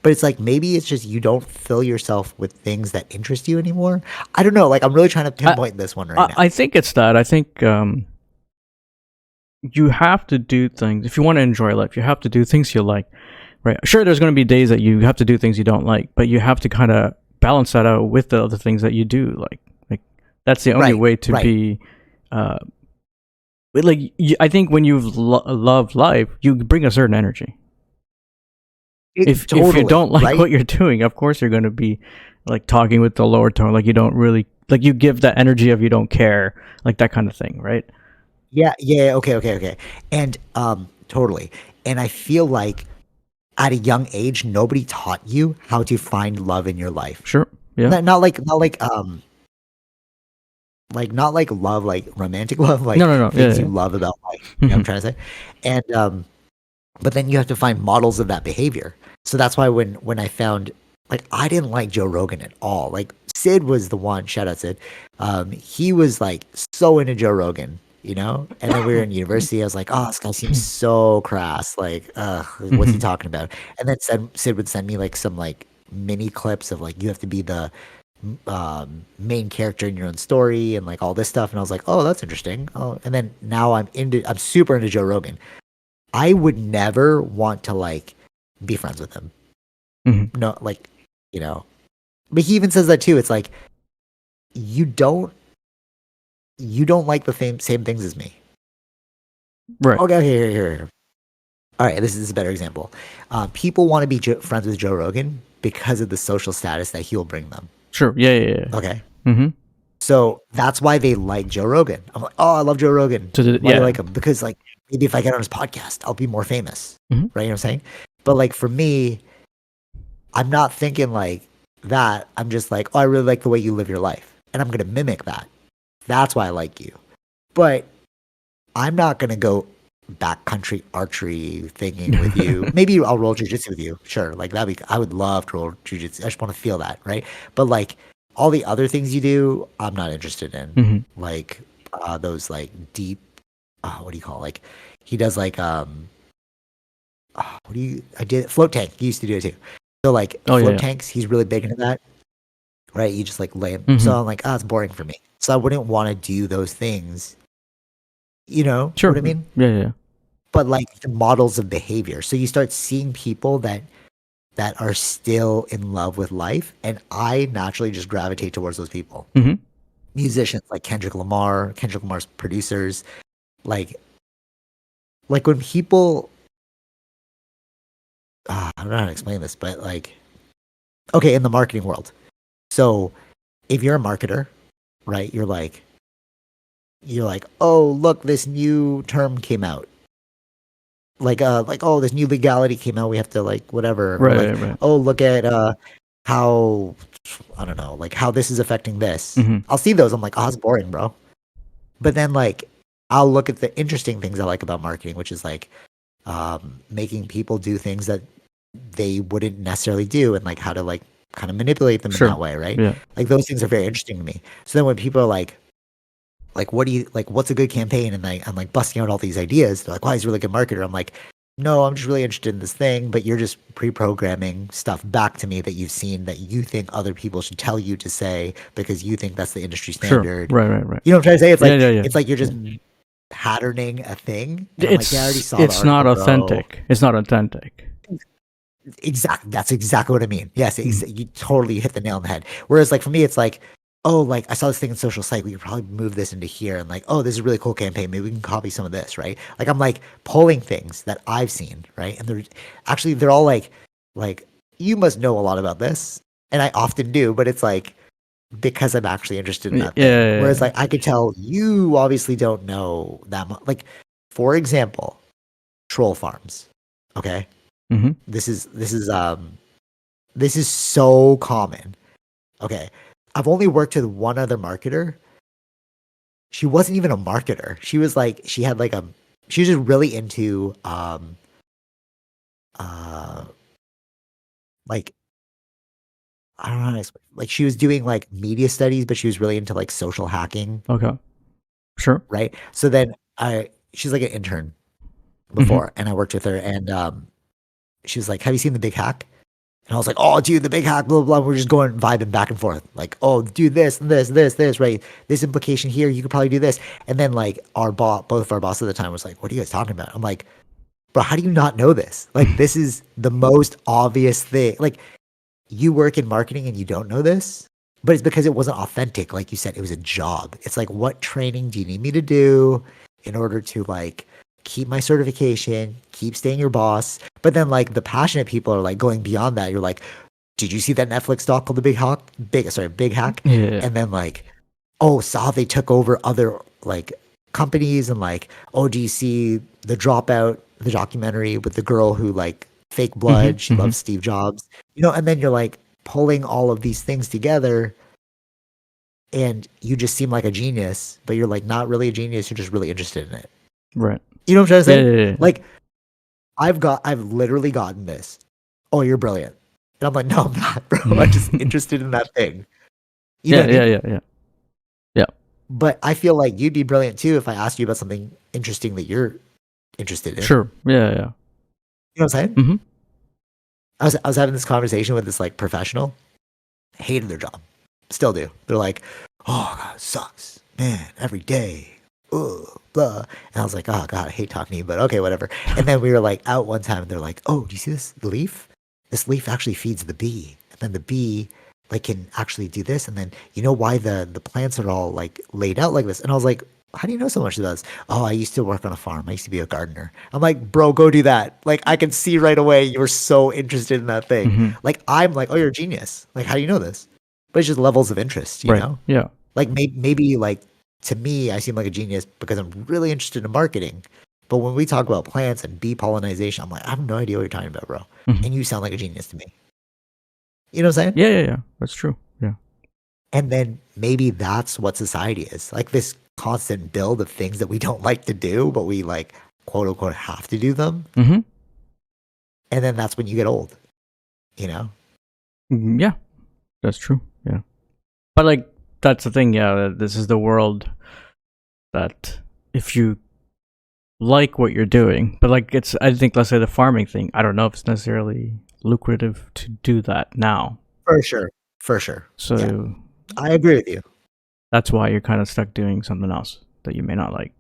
But it's like maybe it's just you don't fill yourself with things that interest you anymore. I don't know. Like I'm really trying to I, pinpoint this one right now. I think it's that. I think you have to do things if you want to enjoy life. You have to do things you like, right? Sure, there's going to be days that you have to do things you don't like, but you have to kind of balance that out with the other things that you do like. Like that's the only Right, way to right. be. Like I think when you love life, you bring a certain energy. If you Totally, don't like right? what you're doing, of course you're going to be like talking with the lower tone, like you don't really like you give that energy of you don't care, like that kind of thing, right? Yeah. Okay. And totally. And I feel like at a young age, nobody taught you how to find love in your life. Sure. Yeah. Not like love, like romantic love, like No. Yeah. things you Yeah. love about life. You know what I'm trying to say? And but then you have to find models of that behavior. So that's why when I found like I didn't like Joe Rogan at all. Like Sid was the one, shout out Sid. He was like so into Joe Rogan, And then we were in university. I was like, oh, this guy seems so crass. Like, what's he talking about? And then Sid would send me like some like mini clips of like you have to be the main character in your own story and like all this stuff. And I was like, oh, that's interesting. Oh, and then now I'm super into Joe Rogan. I would never want to like be friends with him. Mm-hmm. No, like, you know, but he even says that too. It's like, you don't like the same things as me. Right. Okay, here. All right, this is a better example. People want to be friends with Joe Rogan because of the social status that he'll bring them. Sure. Yeah. Okay. Mm-hmm. So that's why they like Joe Rogan. I'm like, oh, I love Joe Rogan. Why do you like him? Because like maybe if I get on his podcast, I'll be more famous. Mm-hmm. Right? You know what I'm saying? But like for me, I'm not thinking like that. I'm just like, oh, I really like the way you live your life. And I'm gonna mimic that. That's why I like you. But I'm not gonna go backcountry archery thinking with you. Maybe I'll roll jujitsu with you. Sure. Like I would love to roll jujitsu. I just want to feel that, right? But like all the other things you do, I'm not interested in. Mm-hmm. Like those like deep what do you call it? Like he does like I did float tank. He used to do it too. So like float tanks, he's really big into that. Right? You just like lay him. Mm-hmm. So I'm like, it's boring for me. So I wouldn't want to do those things. You know Sure. what I mean? Yeah. But like the models of behavior. So you start seeing people that are still in love with life, and I naturally just gravitate towards those people. Mm-hmm. Musicians like Kendrick Lamar's producers, like when people, I don't know how to explain this, but like, okay, in the marketing world. So if you're a marketer, right, you're like, oh, look, this new term came out. Like oh, this new legality came out. We have to like whatever. Right. Oh, look at how I don't know, like how this is affecting this. Mm-hmm. I'll see those. I'm like, oh, it's boring, bro. But then like I'll look at the interesting things I like about marketing, which is like making people do things that they wouldn't necessarily do, and like how to like kind of manipulate them in that way, right? Yeah. Like those things are very interesting to me. So then when people are like, what do you like? What's a good campaign? And I'm like busting out all these ideas. They're like, "Wow, he's a really good marketer." I'm like, "No, I'm just really interested in this thing." But you're just pre-programming stuff back to me that you've seen that you think other people should tell you to say because you think that's the industry standard. Sure. Right. You know what I'm trying to say? It's like yeah. it's like you're just patterning a thing. It's like, I already saw it's not article, authentic. bro. It's not authentic. Exactly. That's exactly what I mean. Yes, you totally hit the nail on the head. Whereas like for me, it's like, oh, like I saw this thing in social psych. We could probably move this into here, and like, oh, this is a really cool campaign. Maybe we can copy some of this, right? Like I'm like pulling things that I've seen, right? And they're all like you must know a lot about this, and I often do, but it's like because I'm actually interested in that thing. Yeah. Whereas like I could tell you obviously don't know that much. Like for example, troll farms. Okay, Mm-hmm. this is so common. Okay. I've only worked with one other marketer. She wasn't even a marketer. She was like, she was just really into, like, I don't know how to explain. Like, she was doing like media studies, but she was really into like social hacking. Okay. Sure. Right. So then she's like an intern before, and I worked with her, and she was like, "Have you seen The Big Hack?" And I was like, "Oh, dude, The Big Hack, blah, blah, blah." We're just going vibing back and forth. Like, "Oh, do this and this, right? This implication here, you could probably do this." And then like both of our bosses at the time was like, "What are you guys talking about?" I'm like, "Bro, how do you not know this? Like, this is the most obvious thing. Like, you work in marketing and you don't know this?" But it's because it wasn't authentic. Like you said, it was a job. It's like, what training do you need me to do in order to like keep my certification, keep staying your boss? But then like the passionate people are like going beyond that. You're like, did you see that Netflix doc called Big Hack? Yeah. And then like, oh, saw they took over other like companies, and like, oh, do you see the Dropout, the documentary with the girl who like fake blood? She loves Steve Jobs, and then you're like pulling all of these things together, and you just seem like a genius, but you're like not really a genius. You're just really interested in it. Right. You know what I'm trying to say? Yeah. Like, I've literally gotten this. Oh, you're brilliant. And I'm like, no, I'm not, bro. I'm just interested in that thing. You know what I mean? Yeah. But I feel like you'd be brilliant too if I asked you about something interesting that you're interested in. Sure. Yeah. You know what I'm saying? Mm-hmm. I was having this conversation with this like professional, hated their job. Still do. They're like, oh God, it sucks, man, every day. Ugh, blah. And I was like, oh God, I hate talking to you, but okay, whatever. And then we were like out one time and they're like, oh, do you see this leaf? This leaf actually feeds the bee. And then the bee like can actually do this. And then you know why the plants are all like laid out like this? And I was like, how do you know so much about this? Oh, I used to work on a farm. I used to be a gardener. I'm like, bro, go do that. Like I can see right away you're so interested in that thing. Hmm. Like I'm like, oh, you're a genius. Like how do you know this? But it's just levels of interest, you Right. know? Yeah. Like maybe like to me, I seem like a genius because I'm really interested in marketing. But when we talk about plants and bee pollination, I'm like, I have no idea what you're talking about, bro. Hmm. And you sound like a genius to me. You know what I'm saying? Yeah. Yeah. Yeah. That's true. Yeah. And then maybe that's what society is. Like this constant build of things that we don't like to do, but we like quote unquote have to do them. Hmm. And then that's when you get old, you know? Yeah. That's true. Yeah. But like that's the thing. Yeah. This is the world that if you like what you're doing, but like it's I think let's say the farming thing. I don't know if it's necessarily lucrative to do that now. For sure. For sure. Yeah. So I agree with you. that's why you're kind of stuck doing something else that you may not like.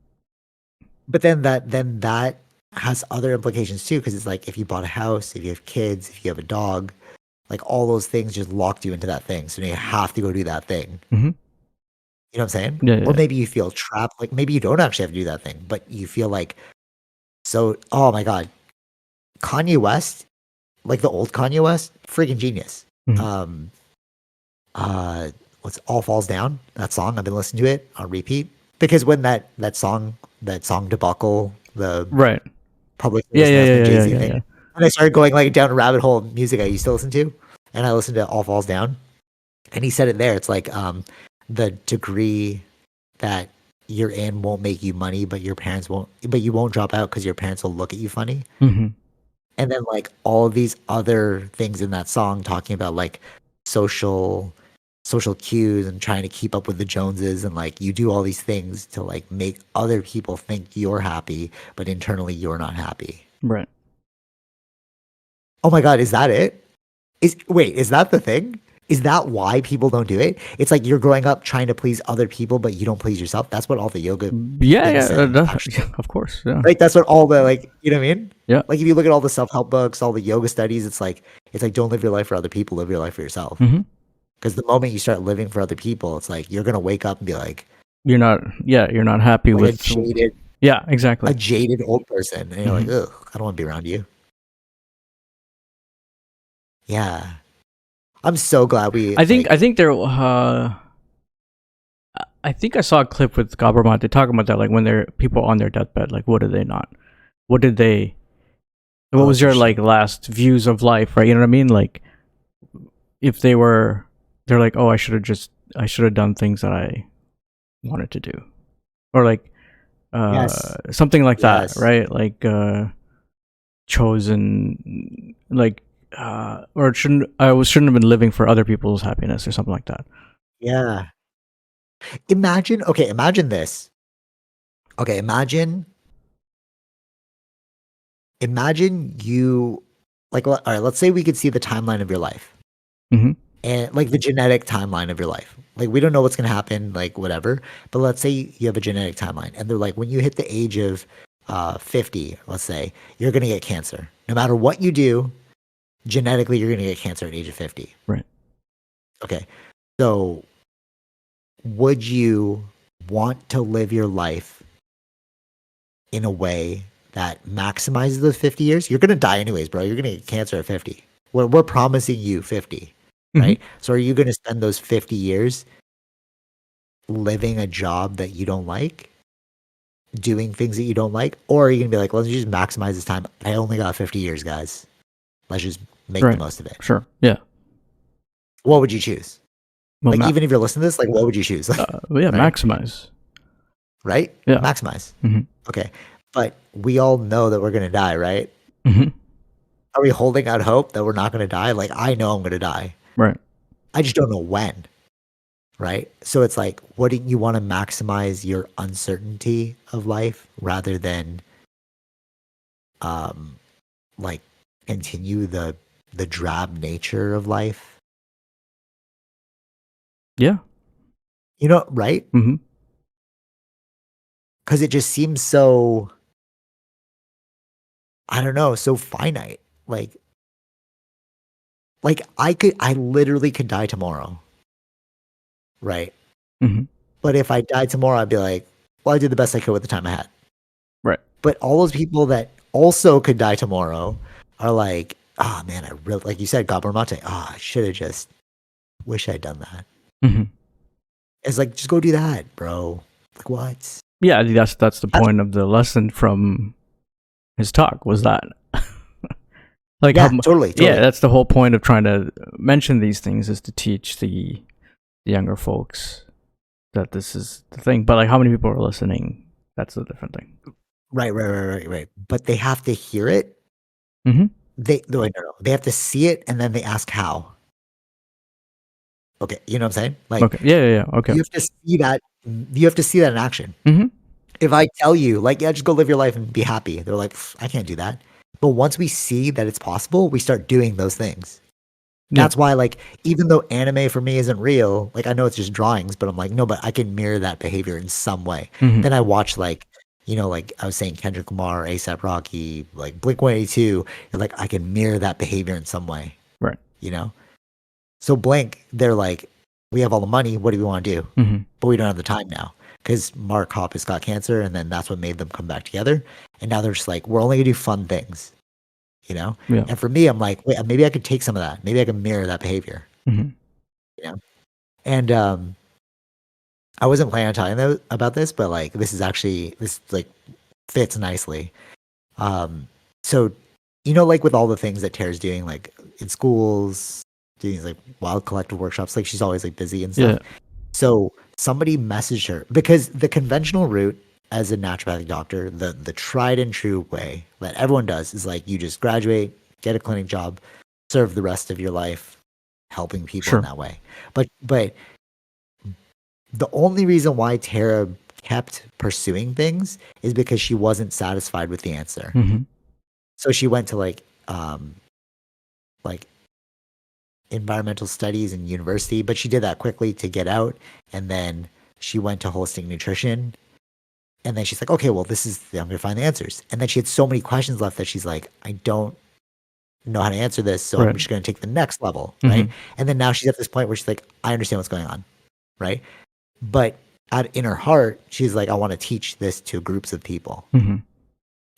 But then that has other implications too, because it's like if you bought a house, if you have kids, if you have a dog, like all those things just locked you into that thing. So now you have to go do that thing. Hmm. You know what I'm saying? Yeah, Or yeah. maybe you feel trapped. Like maybe you don't actually have to do that thing, but you feel like so. Oh my God, Kanye West, like the old Kanye West, freaking genius. Mhm. Um, what's All Falls Down? That song I've been listening to it on repeat because when that song debacle, the Right. public Yeah, service yeah, yeah, announcement yeah, Jay yeah, Z yeah, thing, yeah. and I started going like down a rabbit hole of music I used to listen to, and I listened to All Falls Down, and he said it there. It's like the degree that you're in won't make you money, but your parents won't, but you won't drop out because your parents will look at you funny. Hmm. And then like all of these other things in that song talking about like social social cues and trying to keep up with the Joneses and like you do all these things to like make other people think you're happy, but internally you're not happy. Right. Oh my God, is that it? Is that the thing? Is that why people don't do it? It's like you're growing up trying to please other people, but you don't please yourself. That's what all the yoga Yeah, things yeah, say, yeah, actually. of course. Yeah. Like that's what all the like, you know what I mean? Yeah. Like if you look at all the self-help books, all the yoga studies, it's like don't live your life for other people, live your life for yourself. Hmm. Because the moment you start living for other people, it's like you're gonna wake up and be You're not. Yeah, you're not happy like with. Yeah, exactly. a jaded old person, and you're like, Hmm. ugh, I don't want to be around you. Yeah, I'm so glad we I think. like. I think there. I think I saw a clip with Scarborough. They talk about that, like when they're people on their deathbed. Like, what did they not? What did they? What Oh, was that's your like interesting. last views of life? Right. You know what I mean? Like, if they're like, oh, I should have done things that I wanted to do, or like, Yes, something like that, yes, right? Like, chosen, like, or shouldn't have been living for other people's happiness or something like that. yeah. Imagine this. Okay, imagine you like. All right, let's say we could see the timeline of your life Hmm. and like the genetic timeline of your life. Like we don't know what's gonna happen, like whatever. But let's say you have a genetic timeline, and they're like, when you hit the age of 50, let's say, you're gonna get cancer. No matter what you do, genetically, you're gonna get cancer at age of 50. Right. Okay, so would you want to live your life in a way that maximizes those 50 years? You're gonna die anyways, bro. You're gonna get cancer at 50. We're promising you 50, Hmm. right? So are you gonna spend those 50 years living a job that you don't like, doing things that you don't like, or are you gonna be like, let's just maximize this time? I only got 50 years, guys. Let's just make the Right. most of it. Sure. Yeah. What would you choose? Well, Like, even if you're listening to this, like, what would you choose? yeah, Right? maximize. Right? Yeah. Maximize. Hmm. Okay. But we all know that we're gonna die, right? Hmm. Are we holding out hope that we're not gonna die? Like, I know I'm gonna die. Right. I just don't know when. Right? So it's like, wouldn't you want to maximize your uncertainty of life rather than um like continue the drab nature of life? Yeah. You know, right? Mm-hmm. Because it just seems so, I don't know, so finite. Like I literally could die tomorrow, right? Mm-hmm. But if I died tomorrow, I'd be like, well, I did the best I could with the time I had. Right. But all those people that also could die tomorrow are like, oh man, I really, like you said, Gabor Mate. Oh, I should have just wish I'd done that. Mm-hmm. It's like, just go do that, bro. Like what? Yeah, I think that's the That's, point of the lesson from his talk was that. Like yeah, totally, yeah, totally. that's the whole point of trying to mention these things is to teach the younger folks that this is the thing. But like how many people are listening, that's a different thing. Right. But they have to hear it. Mm-hmm. No. They have to see it and then they ask how. Okay, you know what I'm saying? Like Okay. Yeah. Okay. you have to see that. You have to see that in action. Mm-hmm. If I tell you, like, yeah, just go live your life and be happy, they're like, I can't do that. But once we see that it's possible, we start doing those things. Yeah. That's why, like, even though anime for me isn't real, like, I know it's just drawings, but I'm like, no, but I can mirror that behavior in some way. Mm-hmm. Then I watch, like, you know, like I was saying, Kendrick Lamar, ASAP Rocky, like Blink 182, and like I can mirror that behavior in some way, Right. you know? So Blink, they're like, we have all the money. What do we want to do? Mm-hmm. But we don't have the time now because Mark Hoppus got cancer, and then that's what made them come back together. And now they're just like, we're only gonna do fun things, you know. Yeah. And for me, I'm like, wait, maybe I could take some of that. Maybe I can mirror that behavior, Mm-hmm. you know. And I wasn't planning on talking about this, but like, this like fits nicely. So you know, like with all the things that Tara's doing, like in schools, doing these like wild collective workshops, like she's always like busy and stuff. Yeah. So somebody messaged her because the conventional route as a naturopathic doctor, the tried and true way that everyone does is like you just graduate, get a clinic job, serve the rest of your life helping people Sure. in that way. But the only reason why Tara kept pursuing things is because she wasn't satisfied with the answer. Mm-hmm. So she went to like environmental studies in university, but she did that quickly to get out. And then she went to holistic nutrition. And then she's like, okay, well, I'm going to find the answers. And then she had so many questions left that she's like, I don't know how to answer this. So Right. I'm just going to take the next level. Mm-hmm. Right. And then now she's at this point where she's like, I understand what's going on. Right. But in her heart, she's like, I want to teach this to groups of people. Mm-hmm.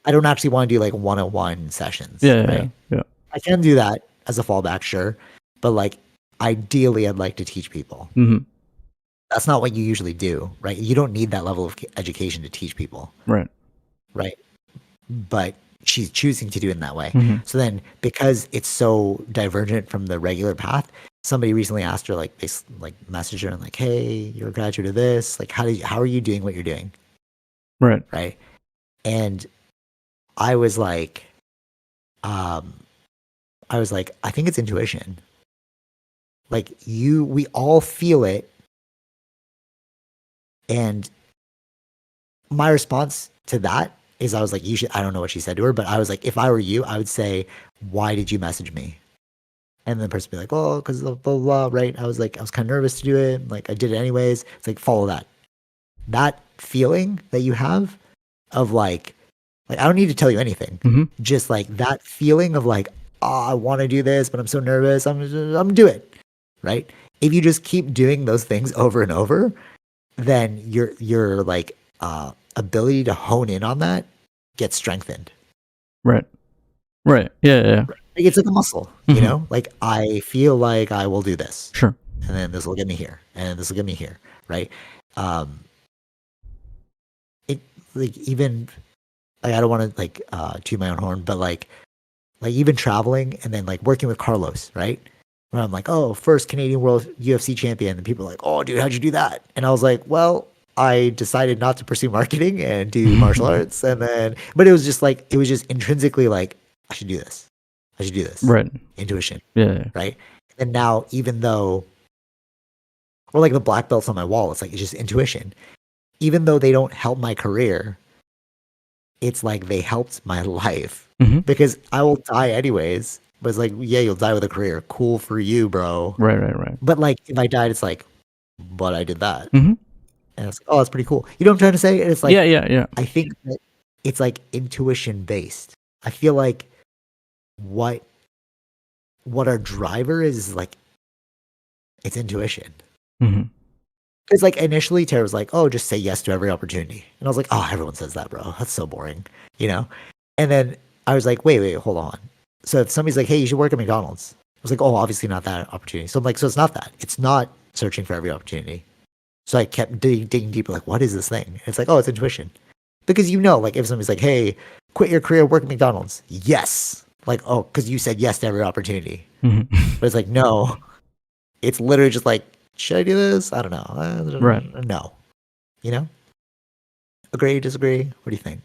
I don't actually want to do like one-on-one sessions. Yeah. Right. Yeah. I can do that as a fallback, sure. But like, ideally, I'd like to teach people. Mm-hmm. That's not what you usually do, right? You don't need that level of education to teach people, Right. right? But she's choosing to do it in that way. Mm-hmm. So then, because it's so divergent from the regular path, somebody recently asked her, like, they like messaged her and like, "Hey, you're a graduate of this. Like, how are you doing what you're doing?" Right. Right? And I was like, I think it's intuition. Like we all feel it. And my response to that is I was like, I don't know what she said to her, but I was like, if I were you, I would say, why did you message me? And then the person would be like, oh, because of blah, blah, blah, right? I was like, I was kind of nervous to do it. Like, I did it anyways. It's like, follow that. That feeling that you have of like I don't need to tell you anything. Mm-hmm. Just like that feeling of like, oh, I want to do this, but I'm so nervous. I'm gonna do it. Right? If you just keep doing those things over and over, then your like ability to hone in on that gets strengthened. Right. Right. Yeah. Like it's like a muscle, Mm-hmm. you know? Like I feel like I will do this. Sure. And then this will get me here. And this will get me here. Right? It like even like I don't want to like toot my own horn, but like even traveling and then like working with Carlos, right? Where I'm like, oh, first Canadian World UFC champion. And people are like, oh, dude, how'd you do that? And I was like, well, I decided not to pursue marketing and do martial arts. And then, but it was just intrinsically like, I should do this. I should do this. Right. Intuition. Yeah. Right. And now, even though, or like the black belts on my wall, it's just intuition. Even though they don't help my career, it's like they helped my life because I will die anyways. But it's like, yeah, you'll die with a career. Cool for you, bro. Right. But like, if I died, it's like, but I did that. Mm-hmm. And it's like, oh, that's pretty cool. You know what I'm trying to say? And it's like, Yeah. I think that it's like intuition based. I feel like what our driver is like, it's intuition. Mm-hmm. Because like initially Tara was like, oh, just say yes to every opportunity. And I was like, oh, everyone says that, bro. That's so boring, you know? And then I was like, wait, hold on. So if somebody's like, hey, you should work at McDonald's. I was like, oh, obviously not that opportunity. So I'm like, so it's not that. It's not searching for every opportunity. So I kept digging deeper, like, what is this thing? And it's like, oh, it's intuition. Because you know, like if somebody's like, hey, quit your career, work at McDonald's. Yes. Like, oh, because you said yes to every opportunity. Mm-hmm. But it's like, no. It's literally just like, should I do this? I don't know. Right. No. You know? Agree, disagree? What do you think?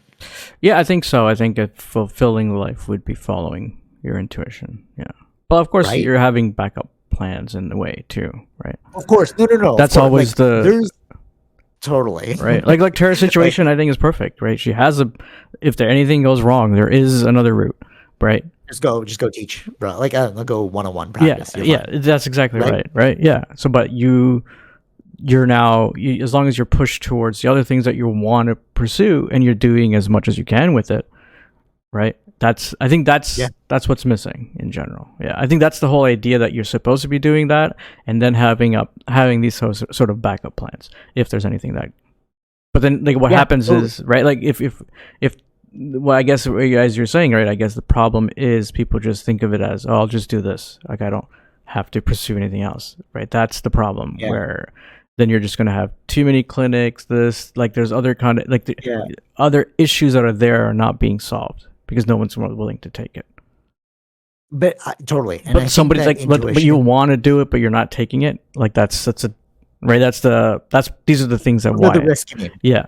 Yeah, I think so. I think a fulfilling life would be following your intuition. Yeah. But of course, Right? you're having backup plans in the way too, right? Of course. No. That's always like, the there's totally right. Like Tara's situation, I think is perfect, right? She has a. If there anything goes wrong, there is another route, right? just go teach, bro. Like I'll go one-on-one Yeah, practice. You're yeah, fine. that's exactly right. Yeah. So, but you're now as long as you're pushed towards the other things that you want to pursue, and you're doing as much as you can with it, right? I think that's what's missing in general. Yeah, I think that's the whole idea, that you're supposed to be doing that, and then having these sort of backup plans if there's anything that. But then, like, what happens is, right? Like, if well, I guess as you're saying, right? I guess the problem is people just think of it as, oh, I'll just do this. Like, I don't have to pursue anything else, right? That's the problem, where then you're just going to have too many clinics. There's other kind of other issues that are there are not being solved because no one's willing to take it. But totally. And but somebody's like, but you want to do it, but you're not taking it. Like that's a right. These are the things that why the risk. Yeah.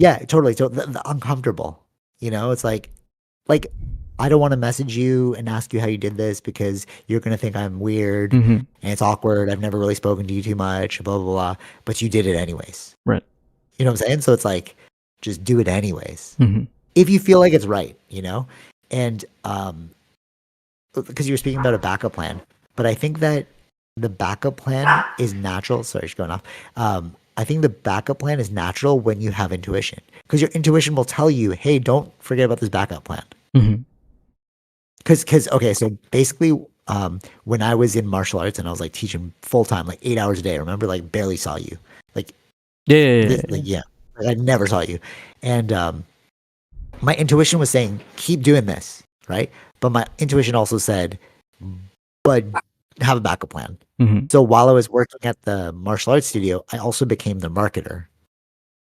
Yeah, totally. So the uncomfortable, you know, it's like I don't want to message you and ask you how you did this because you're going to think I'm weird and it's awkward. I've never really spoken to you too much, blah, blah, blah. But you did it anyways. Right. You know what I'm saying? So it's like, just do it anyways. Mm-hmm. If you feel like it's right, you know? And because you were speaking about a backup plan, but I think that the backup plan is natural. Sorry, it's going off. I think the backup plan is natural when you have intuition, because your intuition will tell you, hey, don't forget about this backup plan. Because okay, so basically, when I was in martial arts and I was like teaching full time, like 8 hours a day, remember, like barely saw you, like I never saw you, and my intuition was saying keep doing this, right? But my intuition also said, but have a backup plan. So while I was working at the martial arts studio, I also became the marketer.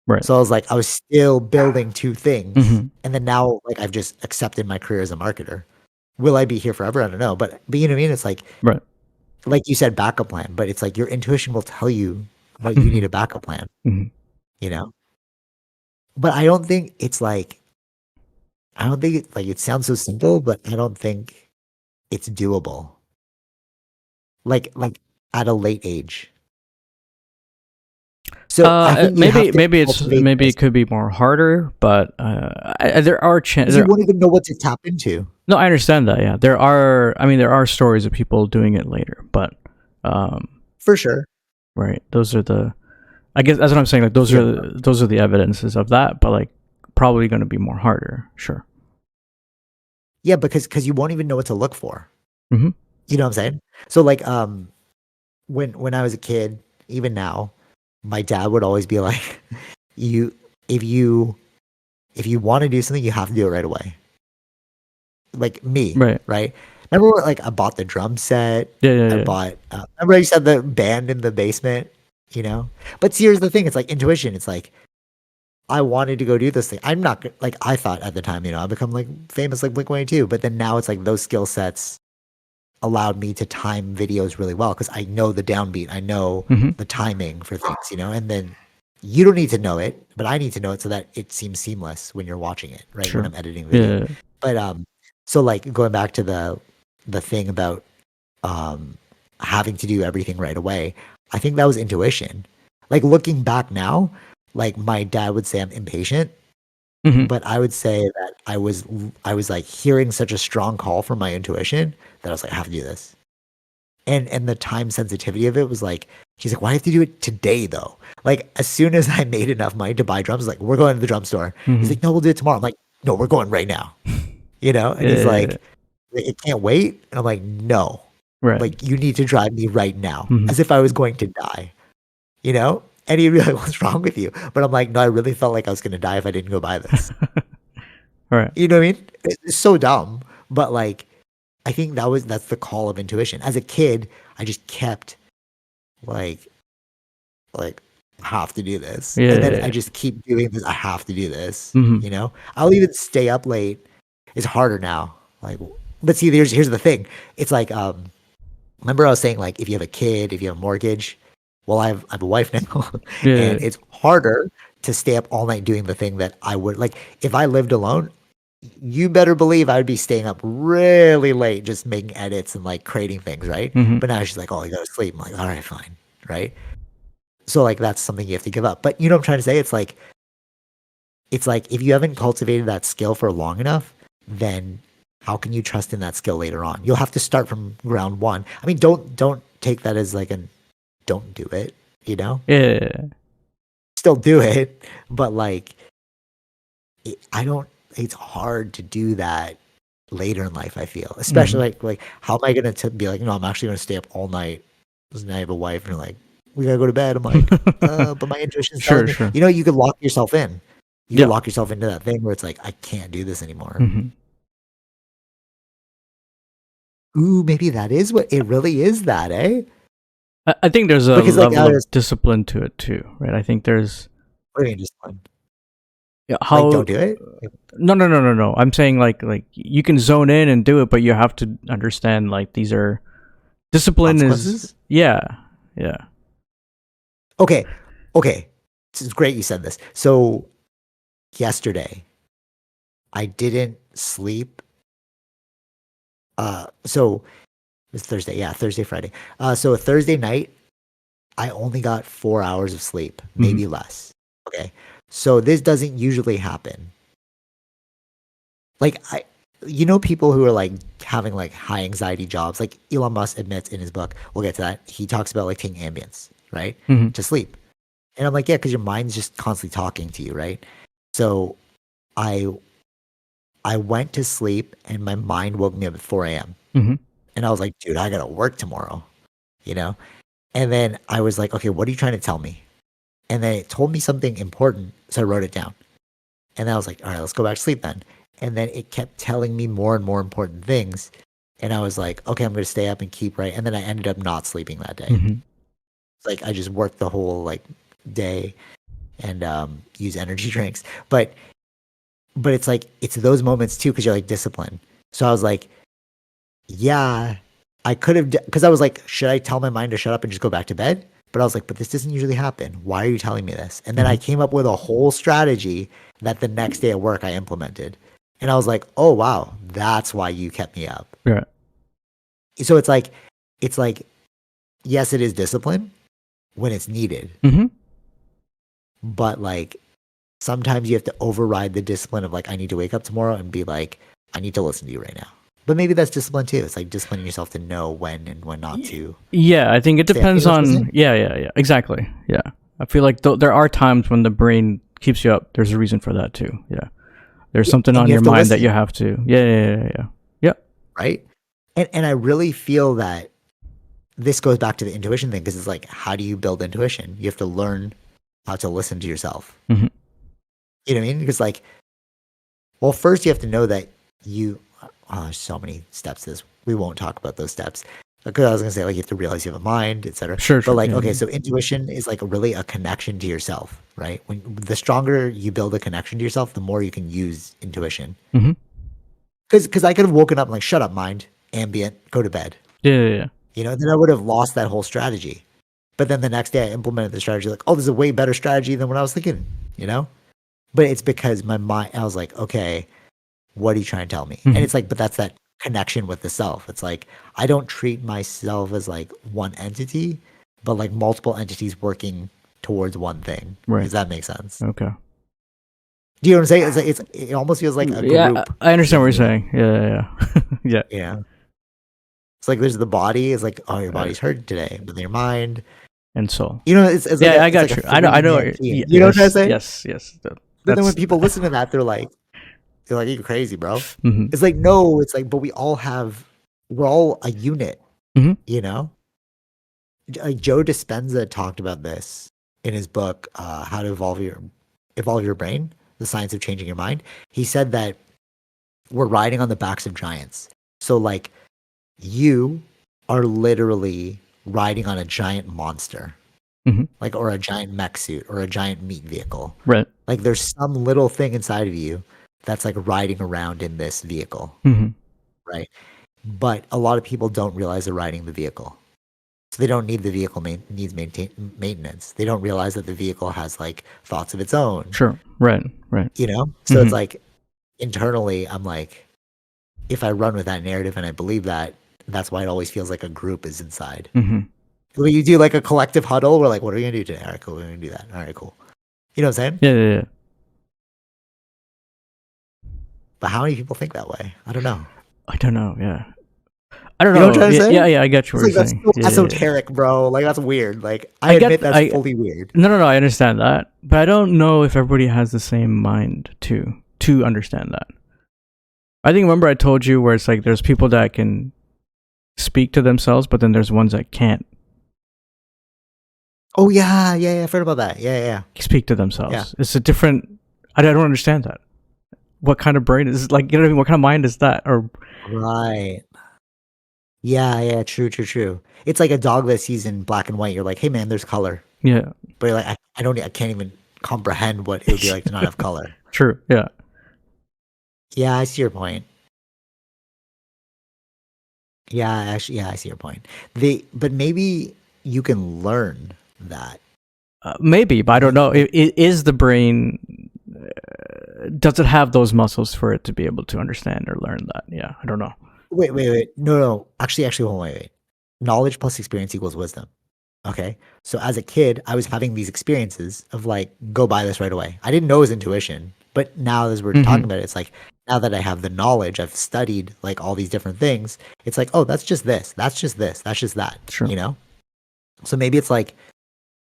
Right. So I was like, I was still building two things, and then now, like, I've just accepted my career as a marketer. Will I be here forever? I don't know, but you know what I mean? It's like, right, like you said, backup plan, but it's like your intuition will tell you what you need a backup plan. You know, but I don't think it's like, it sounds so simple, but I don't think it's doable. Like at a late age. So maybe it could be more harder, but there are chances. You won't even know what to tap into. No, I understand that. Yeah, there are stories of people doing it later, but for sure, right? Those are I guess that's what I'm saying. Like those are the evidences of that, but like probably going to be more harder. Sure. Yeah, because you won't even know what to look for. You know what I'm saying? So like when I was a kid, even now, my dad would always be like, if you want to do something, you have to do it right away. Like me, right? Remember, like, I bought the drum set. I bought. Remember, I used to have the band in the basement. You know, but see, here's the thing: it's like intuition. It's like I wanted to go do this thing. I'm not like I thought at the time. You know, I become like famous like Blink-182, but then now it's like those skill sets allowed me to time videos really well because I know the downbeat, I know the timing for things, you know, and then you don't need to know it, but I need to know it so that it seems seamless when you're watching it, right? Sure. When I'm editing video. Yeah. But so like going back to the thing about having to do everything right away, I think that was intuition. Like looking back now, like my dad would say I'm impatient, but I would say that I was like hearing such a strong call from my intuition that I was like, I have to do this. And the time sensitivity of it was like, she's like, why do you have to do it today though? Like as soon as I made enough money to buy drums, like we're going to the drum store. He's Mm-hmm. like, no, we'll do it tomorrow. I'm like, no, we're going right now. And he's Yeah. like, it can't wait. And I'm like, no, Right. like you need to drive me right now, Mm-hmm. as if I was going to die. And he'd be like, what's wrong with you? But I'm like, no, I really felt like I was going to die if I didn't go buy this. Right. You know what I mean? It's so dumb, but like, I think that's the call of intuition. As a kid, I just kept like, like, I have to do this, Yeah. and then Yeah. I just keep doing this. I have to do this. Mm-hmm. I'll even stay up late. It's harder now. Like, but see, here's the thing. It's like, remember I was saying like, if you have a kid, if you have a mortgage, well, I have a wife now, Yeah. and it's harder to stay up all night doing the thing that I would like if I lived alone. You better believe I would be staying up really late just making edits and like creating things, right? Mm-hmm. But now she's like, oh, you gotta sleep. I'm like, all right, fine, right? So like that's something you have to give up. But you know what I'm trying to say? It's like if you haven't cultivated that skill for long enough, then how can you trust in that skill later on? You'll have to start from ground one. I mean, don't take that as like an don't do it, Yeah. Still do it, but like I don't it's hard to do that later in life, I feel. Especially like how am I gonna be like, no, I'm actually gonna stay up all night because I have a wife and you're like, we gotta go to bed. I'm like, but my intuition's telling Sure. me, Sure. you could lock yourself in. You Yeah. could lock yourself into that thing where it's like, I can't do this anymore. Mm-hmm. Ooh, maybe that is what it really is, that, eh? I think there's a Because like level of discipline to it too, right? I think there's what do you mean just like how don't do it? no. I'm saying like you can zone in and do it, but you have to understand like these are discipline is Consequences? yeah. Okay. It's great you said this. So yesterday I didn't sleep. So it was Thursday, yeah, Thursday, Friday. So a Thursday night, I only got 4 hours of sleep, maybe less. Okay. So this doesn't usually happen. Like people who are like having like high anxiety jobs, like Elon Musk admits in his book, we'll get to that. He talks about like taking Ambience, right? Mm-hmm. To sleep. And I'm like, yeah, because your mind's just constantly talking to you, right? So I went to sleep and my mind woke me up at 4 a.m. Mm-hmm. And I was like, dude, I gotta work tomorrow, you know? And then I was like, okay, what are you trying to tell me? And then it told me something important. So I wrote it down. And then I was like, all right, let's go back to sleep then. And then it kept telling me more and more important things. And I was like, okay, I'm going to stay up and keep right. And then I ended up not sleeping that day. Mm-hmm. Like I just worked the whole like day and use energy drinks. But it's like, it's those moments too, because you're like disciplined. So I was like, yeah, I could have, because I was like, should I tell my mind to shut up and just go back to bed? But I was like, but this doesn't usually happen. Why are you telling me this? And then I came up with a whole strategy that the next day at work I implemented. And I was like, oh, wow, that's why you kept me up. Yeah. So it's like, yes, it is discipline when it's needed. Mm-hmm. But like, sometimes you have to override the discipline of like, I need to wake up tomorrow and be like, I need to listen to you right now. But maybe that's discipline too. It's like disciplining yourself to know when and when not to. Yeah, I think it depends on. Yeah, exactly. Yeah, I feel like there are times when the brain keeps you up. There's a reason for that too. Yeah, there's something on your mind that you have to. Yeah. Right, and I really feel that this goes back to the intuition thing because it's like, how do you build intuition? You have to learn how to listen to yourself. Mm-hmm. You know what I mean? Because like, well, first you have to know that you. Oh, there's so many steps to this. We won't talk about those steps. Because I was gonna say like you have to realize you have a mind, etc. Sure. But like, okay, so intuition is like really a connection to yourself, right? When the stronger you build a connection to yourself, the more you can use intuition. Mm-hmm. Because I could have woken up and like, shut up, mind, ambient, go to bed. Yeah. Then I would have lost that whole strategy. But then the next day I implemented the strategy, like, oh, this is a way better strategy than what I was thinking, But it's because my mind, I was like, okay, what are you trying to tell me? Mm-hmm. And it's like, but that's that connection with the self. It's like, I don't treat myself as like one entity, but like multiple entities working towards one thing. Right. Does that make sense? Okay. Do you know what I'm saying? It almost feels like a group. Yeah, I understand what you're saying. Yeah. Yeah. It's like there's the body. It's like, oh, your body's hurt today, but your mind and soul. You know, it's like Yeah, I it's like got a you. I know. 3D team. You know what I'm trying to Yes, say? yes. But then when That's. people listen to that, they're like, you're crazy, bro. Hmm. It's like, no, it's like, but we're all a unit, Hmm. you know? Like Joe Dispenza talked about this in his book, How to Evolve Your Brain, The Science of Changing Your Mind. He said that we're riding on the backs of giants. So like you are literally riding on a giant monster. Hmm. Like, or a giant mech suit or a giant meat vehicle. Right. Like there's some little thing inside of you that's like riding around in this vehicle, Hmm. right? But a lot of people don't realize they're riding the vehicle. So they don't need the vehicle needs maintenance. They don't realize that the vehicle has like thoughts of its own, Sure. Right. you know? So Hmm. it's like internally, I'm like, if I run with that narrative and I believe that, that's why it always feels like a group is inside. Hmm. When you do like a collective huddle, we're like, what are we going to do today? All right, cool. We're going to do that. All right, cool. You know what I'm saying? Yeah. But how many people think that way? I don't know. I don't know. Yeah. I don't You know know. what I'm trying to say? Yeah. I get It's what you're like that's saying. so Yeah. esoteric, bro. Like that's weird. Like I I admit get. that's fully weird. No. I understand that, but I don't know if everybody has the same mind to understand that. I think remember I told you where it's like there's people that can speak to themselves, but then there's ones that can't Oh yeah. I've heard about that. Yeah. speak to themselves. Yeah. It's a different. I don't understand that. What kind of brain is like? You know what I mean? What kind of mind is that? Or Right. Yeah. True. It's like a dog that sees in black and white. You're like, hey man, there's color. yeah, But you're like, I can't even comprehend what it would be like to not have color. true. Yeah. Yeah, I see your point. Yeah, actually, yeah, I see your point. But maybe you can learn that. Maybe, but I don't know. Is the brain? Does it have those muscles for it to be able to understand or learn that? Yeah, I don't know. Wait. No. Actually, hold on, wait. Knowledge plus experience equals wisdom. Okay. So as a kid, I was having these experiences of like, go buy this right away. I didn't know it was intuition, but now as we're talking Hmm. about it, it's like, now that I have the knowledge, I've studied like all these different things. It's like, oh, that's just this. That's just this. That's just that. Sure. You know? So maybe it's like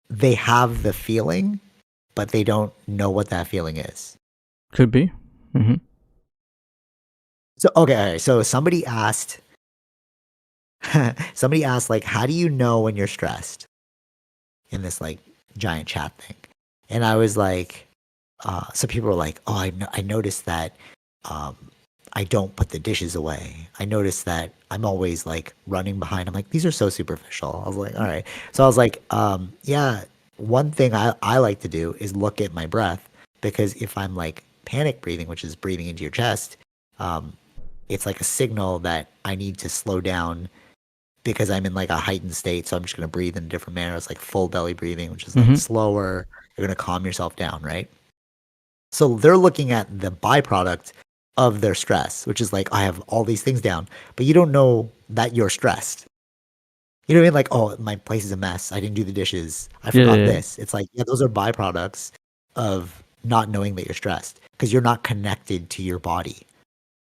they have the feeling, but they don't know what that feeling is. Could be. Hmm. So, okay. All right. So somebody asked, like, how do you know when you're stressed in this like giant chat thing? And I was like, so people were like, oh, I noticed that um, I don't put the dishes away. I noticed that I'm always like running behind. I'm like, these are so superficial. I was like, all right. So I was like, yeah, one thing I like to do is look at my breath because if I'm like panic breathing, which is breathing into your chest, um, it's like a signal that I need to slow down because I'm in like a heightened state. So I'm just going to breathe in a different manner. It's like full belly breathing, which is like Hmm. slower. You're going to calm yourself down, right? So they're looking at the byproduct of their stress, which is like, I have all these things down, but you don't know that you're stressed. You know what I mean? Like, oh, my place is a mess. I didn't do the dishes. I forgot Yeah. this. It's like, yeah, those are byproducts of not knowing that you're stressed because you're not connected to your body.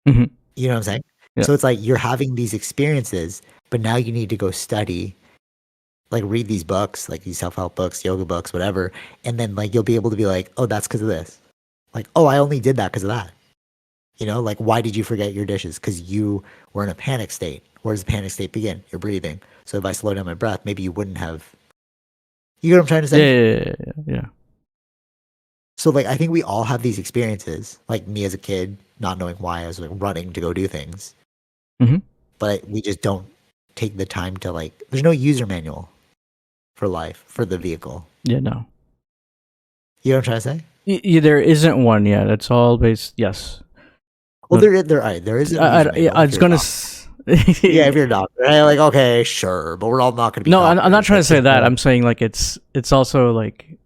Hmm. You know what I'm saying? Yeah. So it's like you're having these experiences, but now you need to go study, like read these books, like these self-help books, yoga books, whatever. And then like you'll be able to be like, oh, that's because of this. Like, oh, I only did that because of that. You know, like why did you forget your dishes? Because you were in a panic state. Where does the panic state begin? You're breathing. So if I slow down my breath, maybe you wouldn't have. You know what I'm trying to say? Yeah. So like I think we all have these experiences. Like me as a kid, not knowing why I was like running to go do things. Hmm. But we just don't take the time to like. There's no user manual for life for the vehicle. Yeah. No. You know what I'm trying to say? There isn't one yet. It's all based. Yes. Well, No, there is a user manual. I If was you're a gonna. doctor. Yeah, if you're a doctor, right? Like okay, sure, but we're all not going to be. No, I'm not doctors. trying to Like, say just that. know- I'm saying like it's also like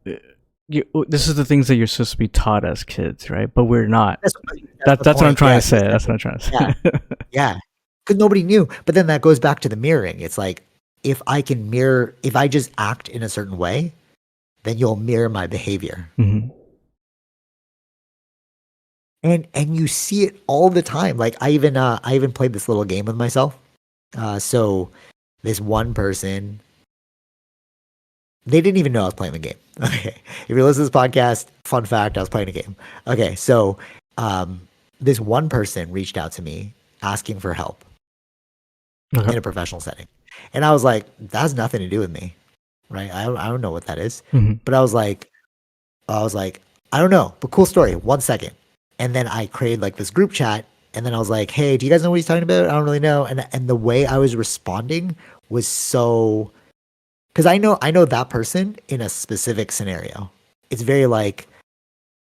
this is the things that you're supposed to be taught as kids, right? But we're not. That's what I'm trying to say. That's what I'm trying to say. Yeah, because nobody knew. But then that goes back to the mirroring. It's like if I can mirror, if I just act in a certain way, then you'll mirror my behavior, Hmm. and you see it all the time. Like I even played this little game with myself. So this one person, they didn't even know I was playing the game. Okay. If you listen to this podcast, fun fact, I was playing a game. Okay. So this one person reached out to me asking for help Okay. in a professional setting. And I was like, that has nothing to do with me. Right. I don't know what that is. Mhm. But I was like, I don't know, but cool story. 1 second. And then I created like this group chat. And then I was like, hey, do you guys know what he's talking about? I don't really know. And the way I was responding was so, because I know that person in a specific scenario. It's very like,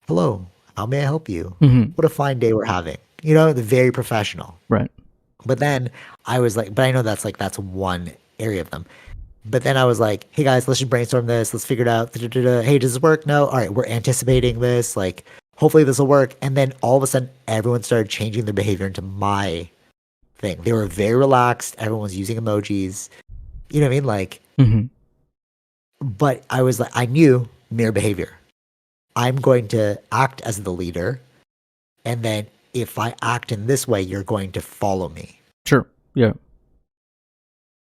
hello, how may I help you? Mhm. What a fine day we're having. You know, the very professional. Right. But then I was like, but I know that's one area of them. But then I was like, hey guys, let's just brainstorm this. Let's figure it out. Da-da-da-da. Hey, does this work? No. All right, we're anticipating this. Like, hopefully this will work. And then all of a sudden, everyone started changing their behavior into my thing. They were very relaxed. Everyone was using emojis. You know what I mean? Like, Mhm. but I was like, I knew mirror behavior. I'm going to act as the leader. And then if I act in this way, you're going to follow me. Sure. Yeah.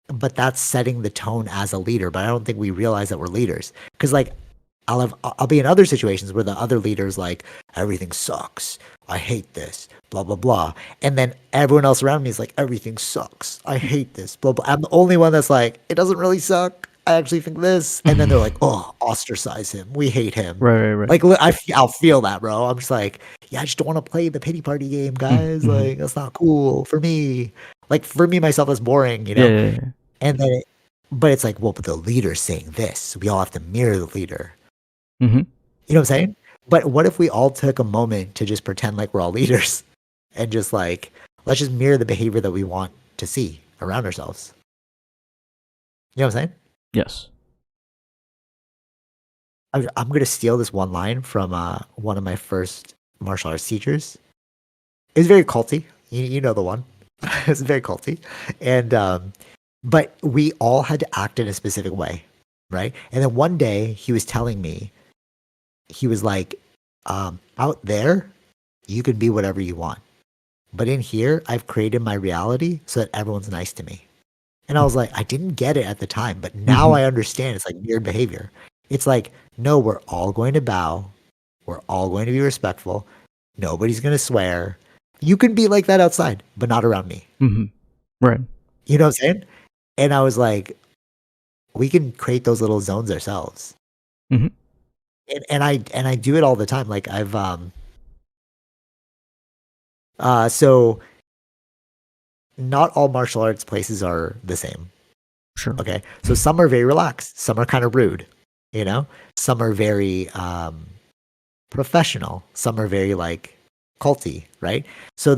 But that's setting the tone as a leader. But I don't think we realize that we're leaders. Because like I'll be in other situations where the other leader's like, everything sucks. I hate this. Blah blah blah. And then everyone else around me is like, everything sucks. I hate this. Blah blah. I'm the only one that's like, it doesn't really suck. I actually think this. And then they're like, oh, ostracize him. We hate him. Right. Right. Right. Like I'll feel that, bro. I'm just like, yeah, I just don't want to play the pity party game, guys. Mhm. Like that's not cool for me. Like for me myself, that's boring, you Yeah. know. Yeah. Yeah. And then, but it's like, well, but the leader's saying this. So we all have to mirror the leader. Mhm. You know what I'm saying? But what if we all took a moment to just pretend like we're all leaders and just like, let's just mirror the behavior that we want to see around ourselves? You know what I'm saying? Yes. I'm going to steal this one line from one of my first martial arts teachers. It was very culty. You know the one. It's very culty. And, but we all had to act in a specific way. Right. And then one day he was telling me, he was like, out there, you can be whatever you want. But in here, I've created my reality so that everyone's nice to me. And I was like, I didn't get it at the time, but now Mhm. I understand. It's like weird behavior. It's like, no, we're all going to bow. We're all going to be respectful. Nobody's going to swear. You can be like that outside, but not around me. Mhm. Right. You know what I'm saying? And I was like, we can create those little zones ourselves. Mhm. And I do it all the time. Like I've so not all martial arts places are the same. Sure. Okay. So some are very relaxed, some are kind of rude, you know? Some are very professional, some are very like culty, right? So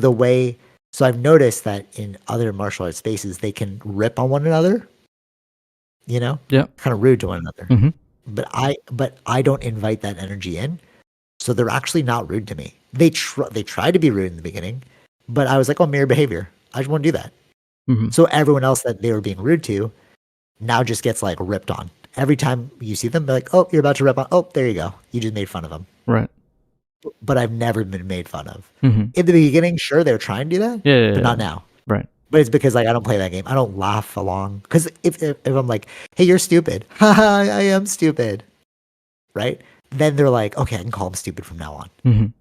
I've noticed that in other martial arts spaces they can rip on one another, you know? Yeah. Kind of rude to one another. Mhm. But I don't invite that energy in. So they're actually not rude to me. They try to be rude in the beginning, but I was like, oh, mirror behavior. I just want to do that. Mhm. So everyone else that they were being rude to now just gets like ripped on. Every time you see them, they're like, oh, you're about to rip on. Oh, there you go. You just made fun of them. Right. But I've never been made fun of. Mhm. In the beginning, sure, they were trying to do that, Yeah. Yeah. but Yeah. not now. Right. But it's because like I don't play that game. I don't laugh along. Because if I'm like, hey, you're stupid. Haha, I am stupid. Right? Then they're like, okay, I can call him stupid from now on. Mhm.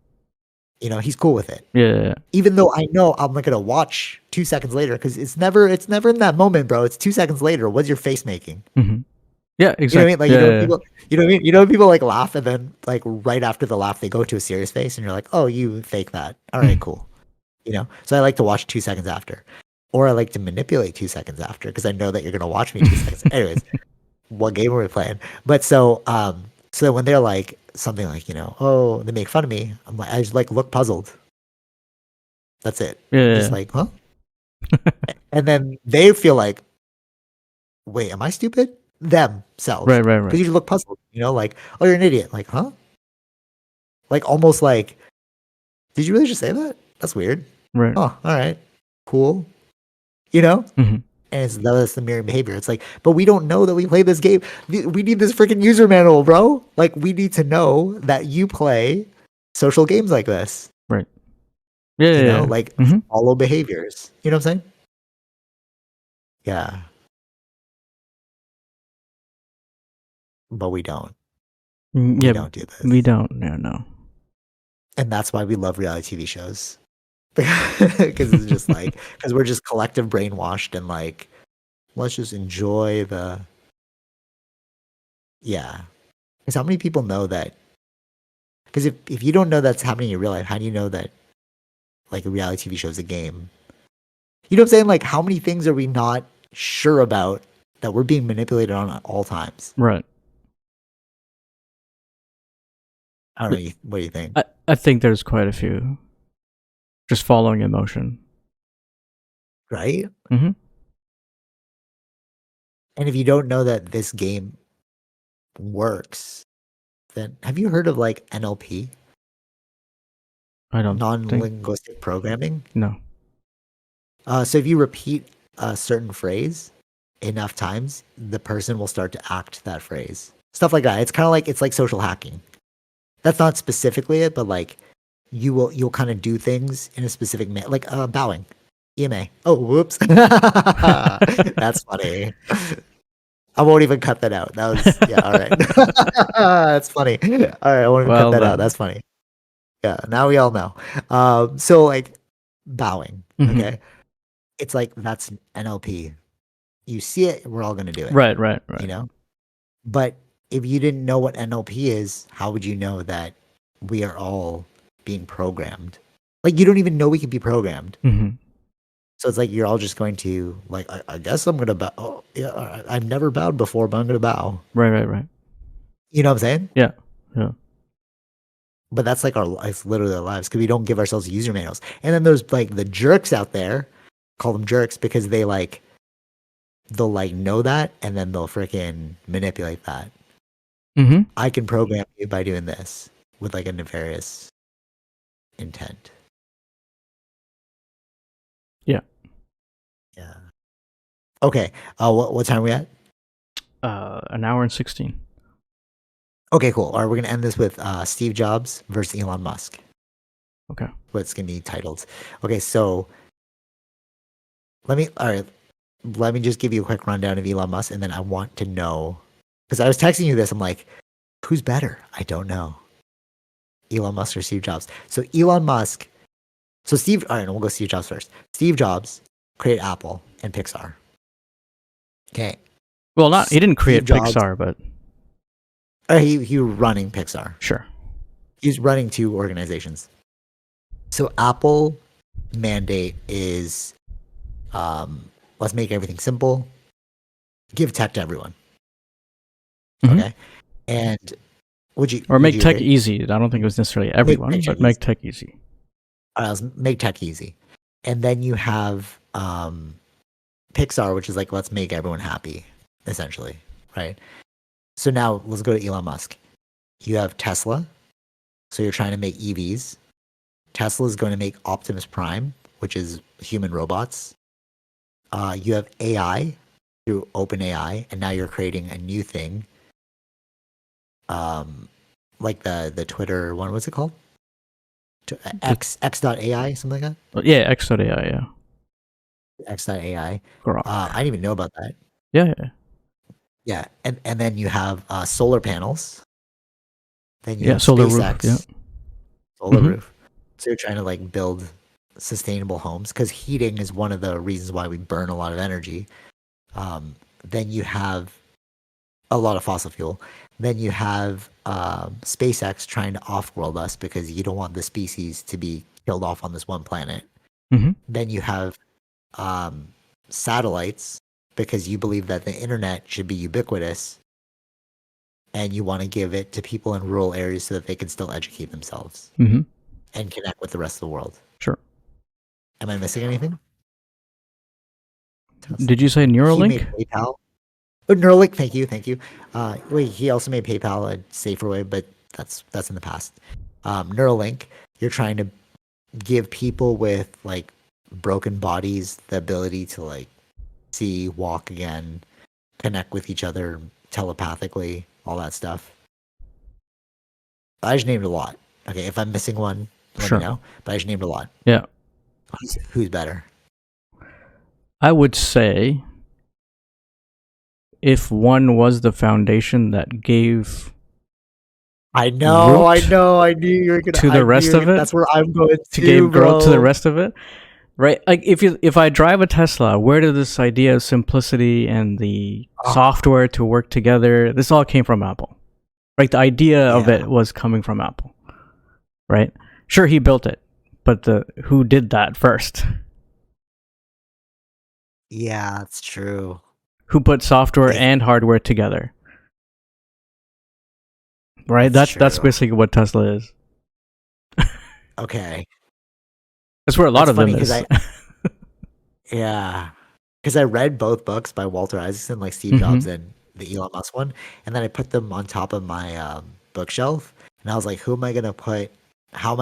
You know, he's cool with it. Yeah. Yeah. Yeah. Even though I know I'm not gonna watch 2 seconds later because it's never in that moment, bro. It's 2 seconds later. What's your face making? Mhm. Yeah. You know what I Exactly. mean? Like Yeah. you know Yeah. people you know what I mean? You know when people like laugh and then like right after the laugh they go to a serious face and you're like, oh, you fake that. All right, Mhm. cool. You know? So I like to watch 2 seconds after. Or I like to manipulate 2 seconds after because I know that you're gonna watch me 2 seconds. Anyways, what game are we playing? But so when they're like something like, oh, they make fun of me, I just like look puzzled. That's it. Yeah. I'm Yeah. just Yeah. like, huh? And then they feel like, wait, am I stupid? Themselves. Right. Right. Because Right. you look puzzled, like, oh, you're an idiot. Like, huh? Like almost like, did you really just say that? That's weird. Right. Oh, all right. Cool. You know? Mhm. And that's the mirroring behavior. It's like, but we don't know that we play this game. We need this freaking user manual, bro. Like, we need to know that you play social games like this. Right. Yeah. Yeah. Yeah. Like Mhm. follow behaviors. You know what I'm saying? Yeah, but we don't. We Yeah, don't do we this, don't. Yeah, no. and that's why we love reality TV shows. Because it's just like because we're just collective brainwashed and like let's just enjoy the yeah. Because how many people know that? Because if you don't know that's happening in real life, how do you know that like a reality TV show is a game? You know what I'm saying? Like how many things are we not sure about that we're being manipulated on at all times? Right. I don't know. What do you think? I think there's quite a few. Just following emotion. Right? Mm-hmm. And if you don't know that this game works, then have you heard of like NLP, I don't think. non-linguistic programming? No. So if you repeat a certain phrase enough times, the person will start to act that phrase. Stuff like that. It's kind of like it's like social hacking. That's not specifically it, but like you'll kind of do things in a specific like bowing, EMA. Oh, whoops, that's funny. I won't even cut that out. That was yeah. All right, that's funny. All right, I won't even cut Well that out. then. That's funny. Yeah, now we all know. So like bowing. Mm-hmm. Okay, it's like that's NLP. You see it, we're all gonna do it. Right. Right. You Right. know. But if you didn't know what NLP is, how would you know that we are all being programmed? Like you don't even know we can be programmed. Mm-hmm. So it's like you're all just going to like I guess I'm gonna bow. Oh, yeah, all right. I've never bowed before, but I'm gonna bow. Right. Right. Right. You know what I'm saying? Yeah. Yeah. But that's like it's literally our lives because we don't give ourselves user manuals. And then there's like the jerks out there, call them jerks because they'll like know that and then they'll freaking manipulate that. Mm-hmm. I can program you by doing this with like a nefarious intent. Yeah. Yeah. Okay. What time are we at? An hour and 16. Okay, cool. All right, we're gonna end this with Steve Jobs versus Elon Musk. Okay. What's gonna be titled? Okay, so let me just give you a quick rundown of Elon Musk, and then I want to know because I was texting you this. I'm like, who's better? I don't know. Elon Musk or Steve Jobs? So Elon Musk. So Steve. All right, we'll go Steve Jobs first. Steve Jobs created Apple and Pixar. Okay. Well, not he didn't create Steve Jobs, Pixar, but he was running Pixar. sure. He's running two organizations. So Apple mandate is let's make everything simple, give tech to everyone. Mhm. Okay. And would you Make tech agree? easy. I don't think it was necessarily everyone, make but tech make easy. tech easy. All right, let's make tech easy. And then you have Pixar, which is like let's make everyone happy, essentially. Right. So now let's go to Elon Musk. You have Tesla. So you're trying to make EVs. Tesla is going to make Optimus Prime, which is human robots. You have AI through OpenAI, and now you're creating a new thing, like the Twitter one. What's it called? X.ai, something like Yeah, X.ai, yeah. that. X.ai. Grok. I didn't even know about that. Yeah, yeah. Yeah, and then you have solar panels. Then you Yeah, have solar roof, SpaceX, yeah. solar Mhm. roof. So you're trying to like build sustainable homes because heating is one of the reasons why we burn a lot of energy. Then you have a lot of fossil fuel. Then you have SpaceX trying to off-world us because you don't want the species to be killed off on this one planet. Mhm. Then you have satellites because you believe that the internet should be ubiquitous and you want to give it to people in rural areas so that they can still educate themselves Mhm. and connect with the rest of the world. Sure. Am I missing anything? Did you say He Neuralink? made PayPal. Oh, Neuralink, thank you, thank you. Wait, he also made PayPal a safer way, but that's in the past. Neuralink, you're trying to give people with like broken bodies the ability to like see, walk again, connect with each other telepathically, all that stuff. I just named a lot. Okay, if I'm missing one, let Sure. me know. But I just named a lot. Yeah. Who's better? I would say if one was the foundation that gave I know. root I knew you were gonna. to the rest of it, That's where I'm going to to, give growth to the bro. rest of it, right? Like if I drive a Tesla, where did this idea of simplicity and the software to work together? This all came from Apple, right? The idea of it was coming from Apple, right? Sure, he built it, but who did that first? Yeah, that's true. Who put software and hardware together? Right? That's basically what Tesla is. Okay. That's where a lot of them is. Yeah. Because I read both books by Walter Isaacson, like Steve Jobs and the Elon Musk one, and then I put them on top of my bookshelf, and I was like, how am I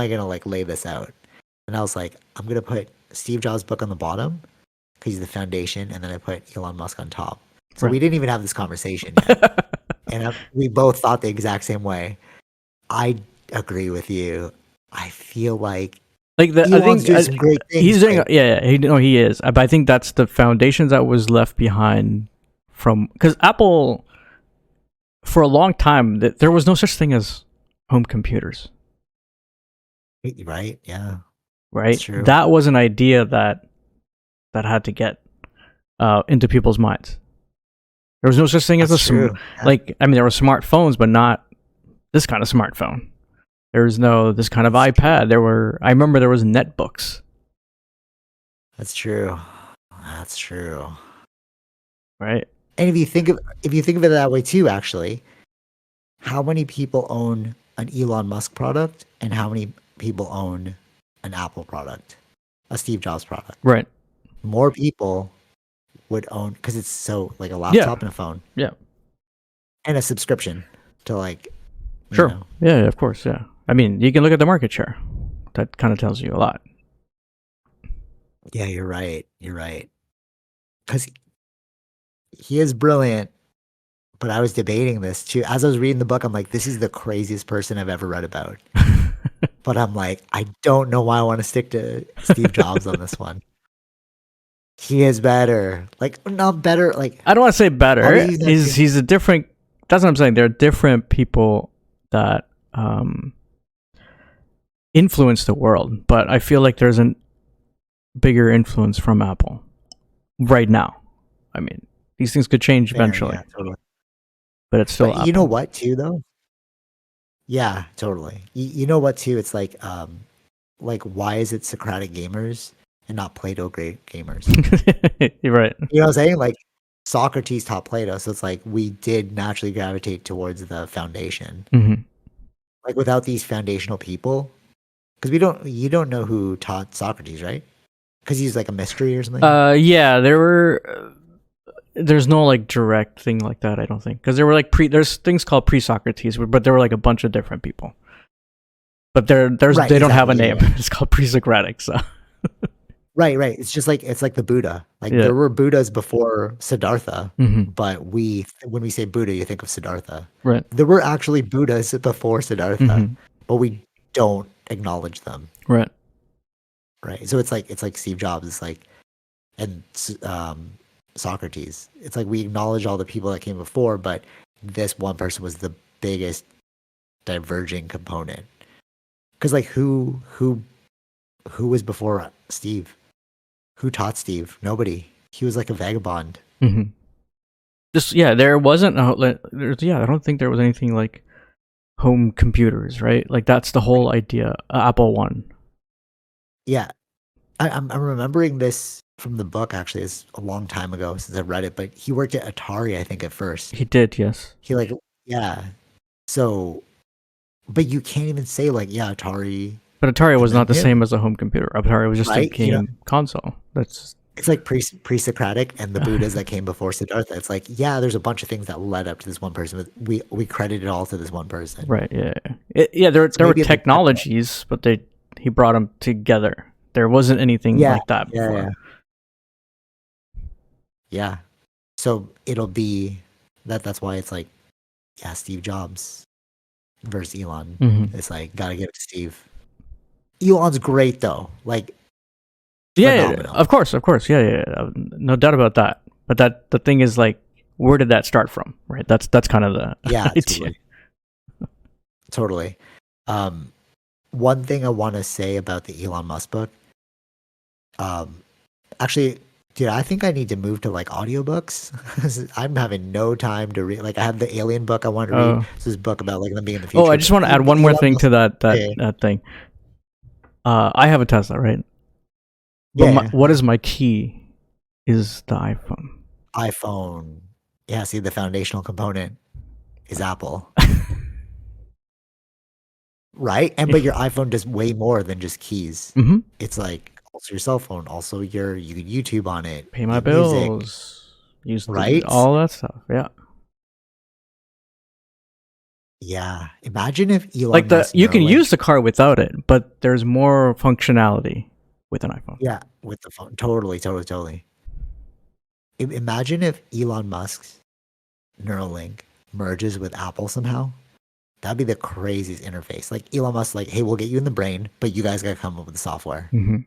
gonna like lay this out? And I was like, I'm gonna put Steve Jobs' book on the bottom because he's the foundation, and then I put Elon Musk on top. So we didn't even have this conversation yet. And we both thought the exact same way. I agree with you. I feel like I think doing some great things. He's doing, he is. But I think that's the foundations that was left behind from, because Apple, for a long time, there was no such thing as home computers. Right? Yeah. Right. That was an idea that had to get into people's minds. There was no such thing as like, I mean, there were smartphones, but not this kind of smartphone. There was no this kind of iPad. I remember there was netbooks. That's true. That's true. Right. And if you think of it that way too, actually, how many people own an Elon Musk product and how many people own an Apple product, a Steve Jobs product? Right. More people would own, because it's so like a laptop and a phone. Yeah. And a subscription to like. Sure. You know. Yeah, of course. Yeah. I mean, you can look at the market share. That kind of tells you a lot. Yeah, you're right. You're right. Because he is brilliant, but I was debating this too. As I was reading the book, I'm like, this is the craziest person I've ever read about. But I'm like, I don't know why I want to stick to Steve Jobs on this one. He is better. Like, not better. Like, I don't want to say better. He's a different. That's what I'm saying. There are different people that influence the world, but I feel like there's a bigger influence from Apple right now. I mean, these things could change eventually. Yeah, totally. But it's still Apple. You know what, too, though? Yeah, totally. You know what, too? It's like why is it Socratic gamers and not Plato great gamers? You're right. You know what I'm saying? Like, Socrates taught Plato, so it's like we did naturally gravitate towards the foundation. Mm-hmm. Like, without these foundational people, because you don't know who taught Socrates, right? Because he's like a mystery or something. Yeah, there's no like direct thing like that, I don't think, because there were like there's things called pre-Socrates, but there were like a bunch of different people. But they don't have a name. Yeah. It's called pre-Socratic. So. Right. It's just like the Buddha. Like there were Buddhas before Siddhartha, but when we say Buddha, you think of Siddhartha. Right. There were actually Buddhas before Siddhartha, but we don't acknowledge them. Right. Right. So it's like Steve Jobs. It's like, and Socrates. It's like we acknowledge all the people that came before, but this one person was the biggest diverging component. Because like who was before Steve? Who taught Steve? Nobody. He was like a vagabond. Mm-hmm. There wasn't. I don't think there was anything like home computers, right? Like that's the whole idea. Apple One. Yeah, I'm remembering this from the book. Actually, it's a long time ago since I've read it. But he worked at Atari, I think, at first. He did, yes. So, but you can't even say like Atari. But Atari was not the same as a home computer. Atari was just a game console. It's like pre-Socratic and the Buddhas that came before Siddhartha. It's like, there's a bunch of things that led up to this one person, but we credit it all to this one person. Right, yeah. There were technologies, but he brought them together. There wasn't anything like that before. Yeah. So it'll be that's why it's like, Steve Jobs versus Elon. Mm-hmm. It's like, gotta give it to Steve. Elon's great though. Like, phenomenal. Of course. Yeah. No doubt about that. But the thing is, like, where did that start from, right? That's kind of the Yeah, idea. totally. One thing I want to say about the Elon Musk book, um, actually, dude, I think I need to move to like audiobooks. I'm having no time to read. Like, I have the Alien book I want to read. It's this book about like them being in the future. Oh, I just want to add one more thing to that thing. I have a Tesla, right? But what is my key? Is the iPhone. Yeah, see, the foundational component is Apple. Right? But your iPhone does way more than just keys. Mm-hmm. It's like also your cell phone, also you can YouTube on it, pay my bills, use right? all that stuff. Yeah. Yeah. Imagine if Elon Like Musk you can use the car without it, but there's more functionality with an iPhone. Yeah, with the phone. Totally. Imagine if Elon Musk's Neuralink merges with Apple somehow. That'd be the craziest interface. Like Elon Musk, like, hey, we'll get you in the brain, but you guys gotta come up with the software. Mm-hmm.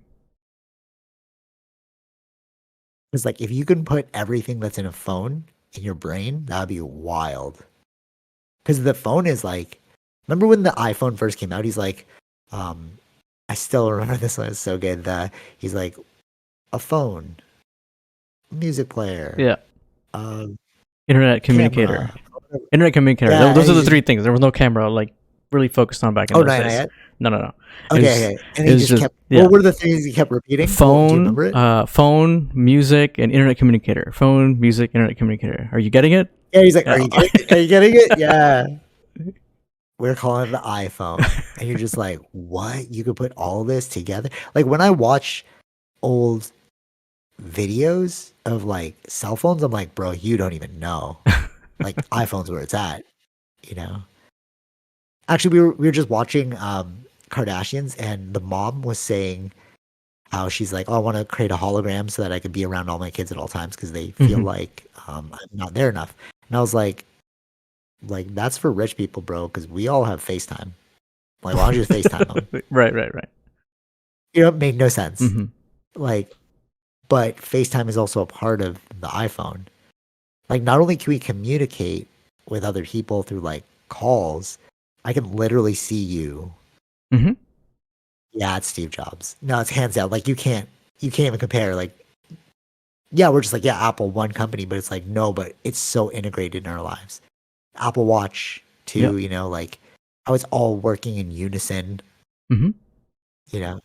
It's like if you can put everything that's in a phone in your brain, that'd be wild. Because the phone is like, remember when the iPhone first came out? He's like, I still remember this one. It's so good. He's like, a phone, music player, yeah, internet communicator, camera. internet communicator. Yeah, those are the three things. There was no camera like really focused on back in those days. No. Okay. And he just kept. Yeah. What were the things he kept repeating? Phone, do you remember it? Phone, music, and internet communicator. Phone, music, internet communicator. Are you getting it? Yeah, he's like, Are you getting it? Yeah. We're calling it the iPhone. And you're just like, what? You could put all this together? Like when I watch old videos of like cell phones, I'm like, bro, you don't even know. Like iPhone's where it's at, you know? Actually, we were just watching Kardashians, and the mom was saying how she's like, oh, I want to create a hologram so that I could be around all my kids at all times because they feel like I'm not there enough. And I was like, that's for rich people, bro, because we all have FaceTime. Like, why don't you just FaceTime them? Right. You know, it made no sense. Mm-hmm. Like, but FaceTime is also a part of the iPhone. Like, not only can we communicate with other people through like calls, I can literally see you. Mm-hmm. Yeah, it's Steve Jobs. No, it's hands down. Like, you can't even compare. Like, yeah, we're just like, yeah, Apple, one company, but it's like, no, but it's so integrated in our lives. Apple Watch too, you know, like how it's all working in unison. Mm-hmm. You know,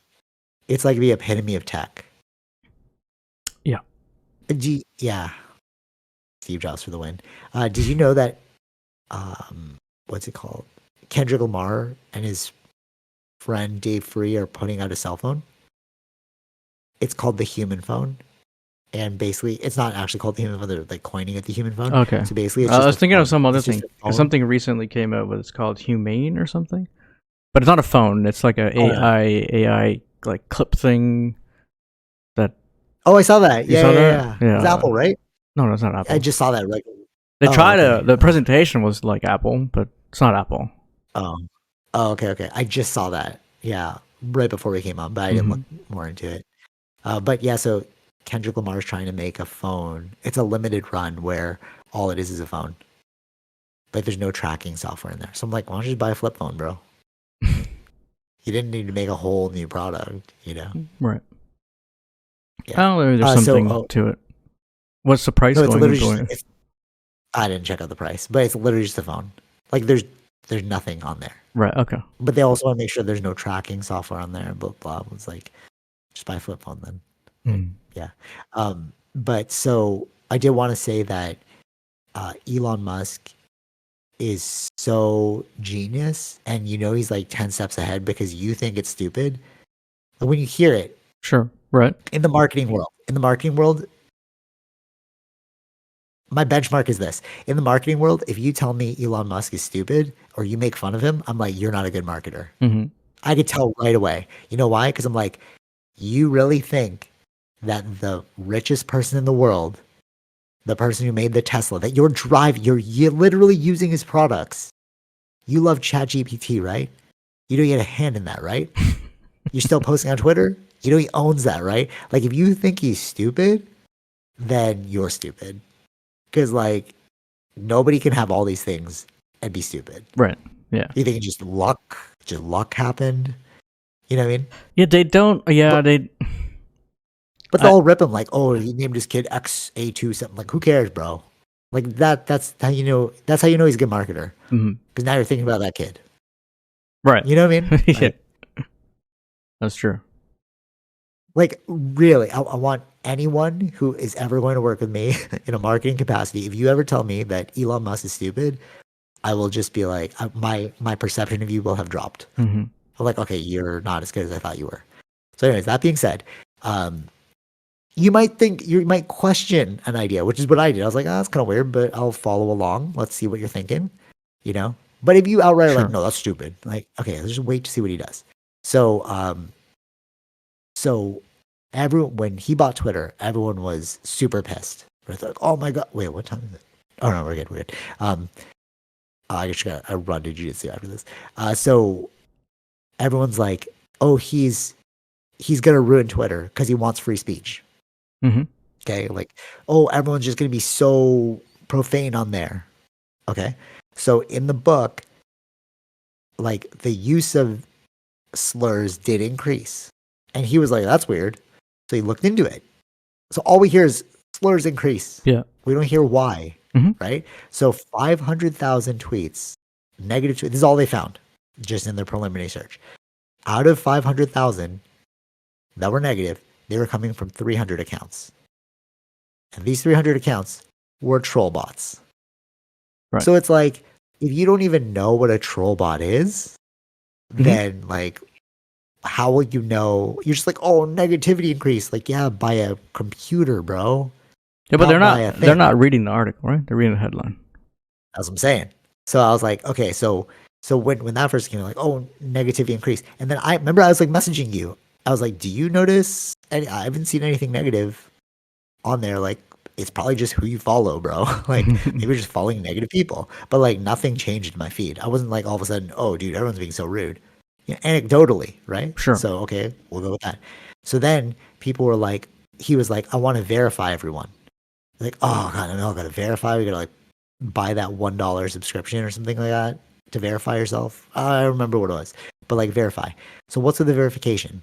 it's like the epitome of tech. Yeah. Yeah. Steve Jobs for the win. Did you know that, what's it called? Kendrick Lamar and his friend Dave Free are putting out a cell phone. It's called the Human Phone. And basically, it's not actually called the Human Phone. They're like coining it the Human Phone. Okay. So basically, it's I was thinking phone. of some other thing. Something recently came out with it's called Humane or something. But it's not a phone. It's like a AI like clip thing. Oh, I saw that. Yeah. It's Apple, right? No, it's not Apple. I just saw that. Right. They the presentation was like Apple, but it's not Apple. Oh, okay. I just saw that. Yeah, right before we came on, but I didn't look more into it. But yeah, so Kendrick Lamar is trying to make a phone. It's a limited run where all it is a phone. Like there's no tracking software in there. So I'm like, why don't you just buy a flip phone, bro? You didn't need to make a whole new product, you know? Right. Yeah. I don't know. There's something to it. What's the price going? I didn't check out the price, but it's literally just a phone. Like there's nothing on there. Right. Okay. But they also want to make sure there's no tracking software on there. Blah blah. It's like just buy a flip phone then. Yeah. But so I did want to say that Elon Musk is so genius, and you know he's like 10 steps ahead because you think it's stupid. But when you hear it, sure, right? In the marketing world, my benchmark is this. In the marketing world, if you tell me Elon Musk is stupid or you make fun of him, I'm like, you're not a good marketer. Mm-hmm. I could tell right away. You know why? Because I'm like, you really think that the richest person in the world, the person who made the Tesla, that you're literally using his products. You love ChatGPT, right? You know you had a hand in that, right? You're still posting on Twitter? You know he owns that, right? Like if you think he's stupid, then you're stupid. Because like nobody can have all these things and be stupid. Right. Yeah. You think just luck happened? You know what I mean? Yeah, they don't. Yeah, But they'll rip him like, oh, he named his kid XA2 something. Like, who cares, bro? Like that's how you know. That's how you know he's a good marketer. Because now you're thinking about that kid, right? You know what I mean? Yeah, Like, that's true. like really, I want anyone who is ever going to work with me in a marketing capacity. If you ever tell me that Elon Musk is stupid, I will just be like, my perception of you will have dropped. I'm like, okay, you're not as good as I thought you were. So, anyways, that being said, you might question an idea, which is what I did. I was like, oh, that's kind of weird, but I'll follow along. Let's see what you're thinking, you know? But if you outright are like, no, that's stupid, like, okay, let's just wait to see what he does. So everyone, when he bought Twitter, everyone was super pissed. It's like, oh my God, wait, what time is it? Oh no, we're good. I just got a run to jiu-jitsu after this. So everyone's like, oh, he's gonna ruin Twitter because he wants free speech. Okay, like, oh, everyone's just gonna be so profane on there. Okay, so in the book, like the use of slurs did increase, and he was like, that's weird. So he looked into it. So all we hear is slurs increase. Yeah, we don't hear why. Right? So 500,000 tweets, negative tweets. This is all they found, just in their preliminary search. Out of 500,000 that were negative, they were coming from 300 accounts. And these 300 accounts were troll bots. Right. So it's like, if you don't even know what a troll bot is, then like, how will you know? You're just like, oh, negativity increase. Like, yeah, by a computer, bro. Yeah, but they're not reading the article, right? They're reading the headline. That's what I'm saying. So I was like, okay, so when that first came, like, oh, negativity increased. And then I remember I was like messaging you. I was like, do you notice I haven't seen anything negative on there? Like, it's probably just who you follow, bro. Like, maybe you're just following negative people. But like nothing changed in my feed. I wasn't like all of a sudden, oh dude, everyone's being so rude. Yeah, anecdotally, right? Sure. So okay, we'll go with that. So then people were like, he was like, I want to verify everyone. Like, oh god, I gotta verify. We gotta like buy that $1 subscription or something like that to verify yourself. I don't remember what it was, but like verify. So what's with the verification?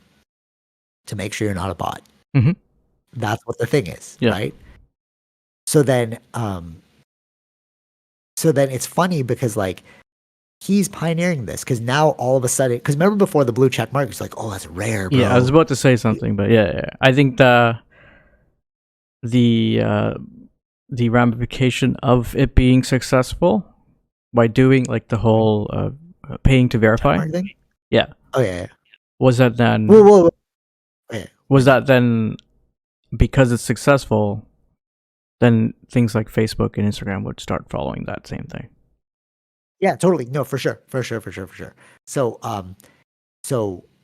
To make sure you're not a bot. That's what the thing is, right? So then it's funny because like he's pioneering this because now all of a sudden, because remember before the blue check mark, it's like, oh, that's rare, bro. Yeah, I was about to say something, but yeah. I think the ramification of it being successful by doing like the whole paying to verify thing? Yeah. Oh yeah. Was that then was that then because it's successful, then things like Facebook and Instagram would start following that same thing? Yeah, totally. No, for sure. So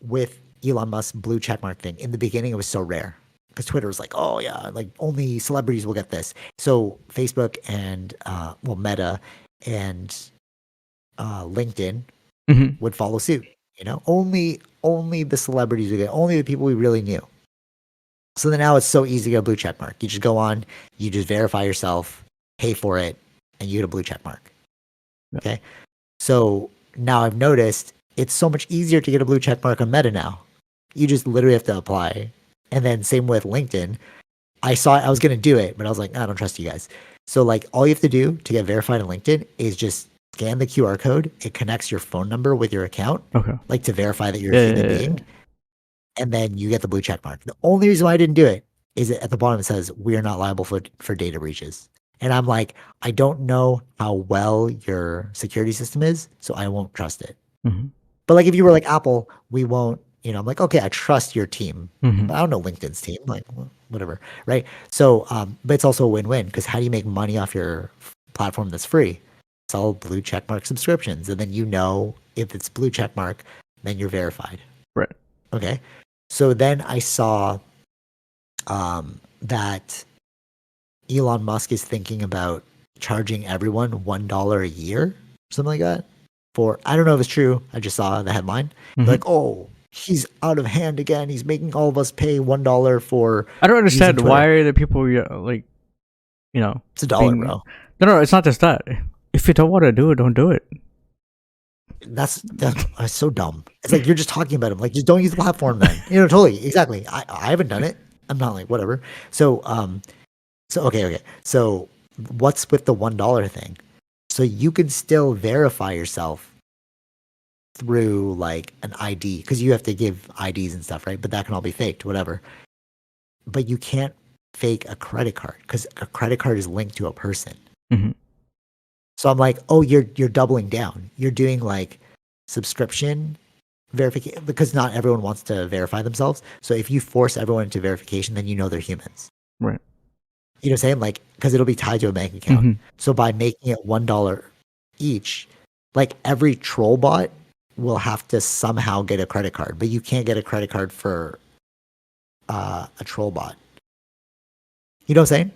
with Elon Musk's blue checkmark thing, in the beginning it was so rare because Twitter was like, oh yeah, like only celebrities will get this. So Facebook and Meta and LinkedIn would follow suit. You know, only the celebrities would get, only the people we really knew. So then now it's so easy to get a blue check mark. You just go on, you just verify yourself, pay for it, and you get a blue check mark. Okay. So now I've noticed it's so much easier to get a blue check mark on Meta now. You just literally have to apply. And then same with LinkedIn. I was going to do it, but I was like, I don't trust you guys. So like all you have to do to get verified on LinkedIn is just scan the QR code. It connects your phone number with your account. Okay. Like to verify that you're a human being. And then you get the blue check mark. The only reason why I didn't do it is at the bottom it says, we are not liable for data breaches. And I'm like, I don't know how well your security system is, so I won't trust it. But like if you were like Apple, we won't, I'm like, okay, I trust your team. But I don't know LinkedIn's team, like whatever, right? So, but it's also a win-win because how do you make money off your platform that's free? It's all blue checkmark subscriptions. And then if it's blue checkmark, then you're verified. Right. Okay. So then I saw that Elon Musk is thinking about charging everyone $1 a year, something like that. I don't know if it's true. I just saw the headline. Like, oh, he's out of hand again. He's making all of us pay $1 for. I don't understand why are the people like you know, It's $1, being bro. no, it's not just that. If you don't want to do it, don't do it. That's so dumb. It's like you're just talking about him. Like, just don't use the platform then. Totally, exactly. I haven't done it. I'm not like whatever. So okay. So what's with the $1 thing? So you can still verify yourself through like an ID because you have to give IDs and stuff, right? But that can all be faked, whatever. But you can't fake a credit card because a credit card is linked to a person. Mm-hmm. So I'm like, oh, you're doubling down. You're doing like subscription verification because not everyone wants to verify themselves. So if you force everyone into verification, then they're humans. Right. You know what I'm saying? Like, because it'll be tied to a bank account. Mm-hmm. So by making it $1 each, like every troll bot will have to somehow get a credit card, but you can't get a credit card for a troll bot. You know what I'm saying?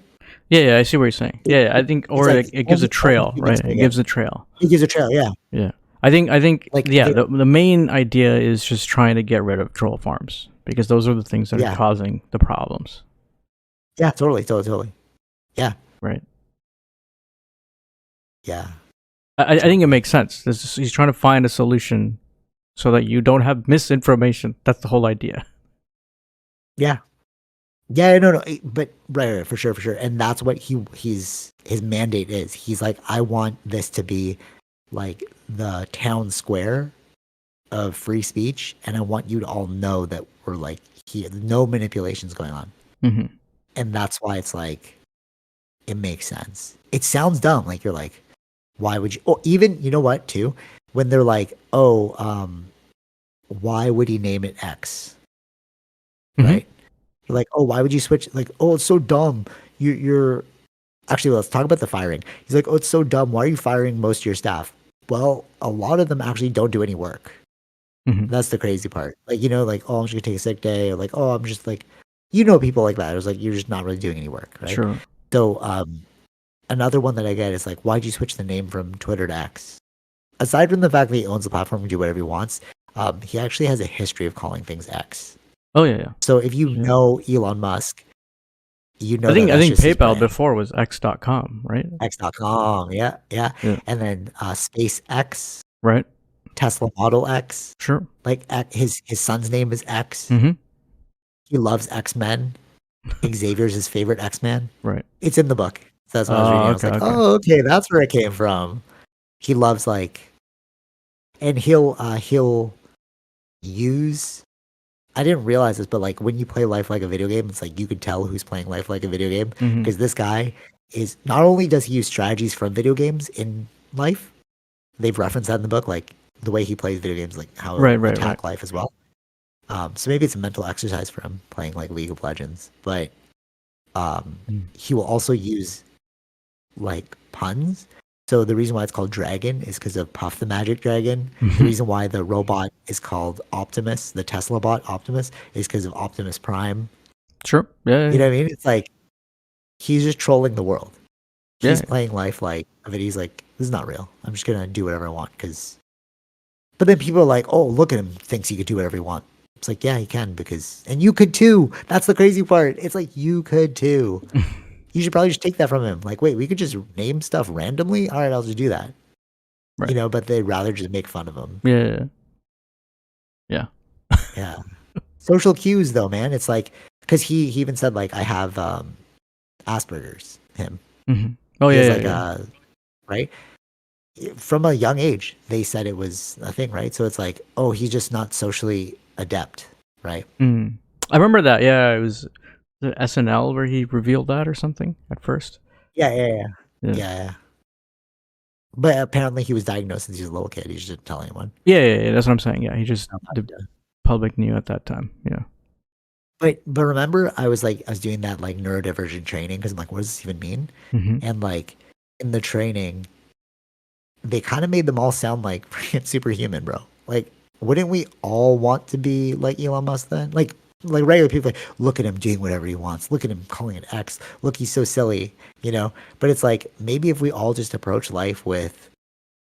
Yeah, I see what you're saying. Yeah, I think, or like it gives a trail, right? It gives a trail. It gives a trail, yeah. Yeah, I think, Like, yeah. The main idea is just trying to get rid of troll farms because those are the things that are causing the problems. Yeah, totally. Yeah. Right. Yeah. I think it makes sense. He's trying to find a solution so that you don't have misinformation. That's the whole idea. Yeah. Yeah, no, but right, for sure. And that's what his mandate is. He's like, I want this to be like the town square of free speech, and I want you to all know that we're like, no manipulations going on. Mm-hmm. And that's why it's like, it makes sense. It sounds dumb. Like, you're like, why would you? Oh, even, you know what, too? When they're like, oh, why would he name it X? Mm-hmm. Right? You're like, oh, why would you switch? Like, oh, it's so dumb. You're actually, let's talk about the firing. He's like, oh, it's so dumb. Why are you firing most of your staff? Well, a lot of them actually don't do any work. Mm-hmm. That's the crazy part. Like, like, oh, I'm just gonna take a sick day, or like, oh, I'm just like, people like that. It was like, you're just not really doing any work, right? Sure. So, another one that I get is like, why'd you switch the name from Twitter to X? Aside from the fact that he owns the platform and do whatever he wants, he actually has a history of calling things X. Oh yeah. So if you know Elon Musk, I think PayPal before was X.com, right? X.com, yeah. And then SpaceX, right? Tesla Model X, sure. Like his son's name is X. Mm-hmm. He loves X-Men. Xavier's his favorite X-Man. Right. It's in the book. So that's what I was reading. I was like, oh, okay, that's where it came from. He loves and he'll use. I didn't realize this, but like when you play life like a video game, it's like you could tell who's playing life like a video game because this guy is not only does he use strategies from video games in life, they've referenced that in the book, like the way he plays video games, like how attack life as well. So maybe it's a mental exercise for him playing like League of Legends, but he will also use like puns. So the reason why it's called Dragon is because of Puff the Magic Dragon. The reason why the robot is called Optimus, the Tesla bot Optimus, is because of Optimus Prime. Sure. Yeah. You know what I mean? It's like he's just trolling the world. He's playing life like he's like, this is not real. I'm just gonna do whatever I want because. But then people are like, oh, look at him, thinks he could do whatever he wants. It's like, yeah, he can and you could too. That's the crazy part. It's like you could too. You should probably just take that from him. Like, wait, we could just name stuff randomly? All right, I'll just do that. Right. But they'd rather just make fun of him. Yeah. Yeah. Social cues, though, man. It's like, because he even said, like, I have Asperger's, him. Mm-hmm. Oh, yeah. Like, right? From a young age, they said it was a thing, right? So it's like, oh, he's just not socially adept, right? I remember that. Yeah, it was the SNL where he revealed that or something at first. Yeah. But apparently he was diagnosed since he was a little kid. He just didn't tell anyone. Yeah, that's what I'm saying. Yeah, he just the public knew at that time. Yeah. But remember, I was doing that like neurodivergent training because I'm like, what does this even mean? Mm-hmm. And like in the training, they kind of made them all sound like superhuman, bro. Like, wouldn't we all want to be like Elon Musk then? Like regular people, like, look at him doing whatever he wants. Look at him calling it X. Look, he's so silly, But it's like, maybe if we all just approach life with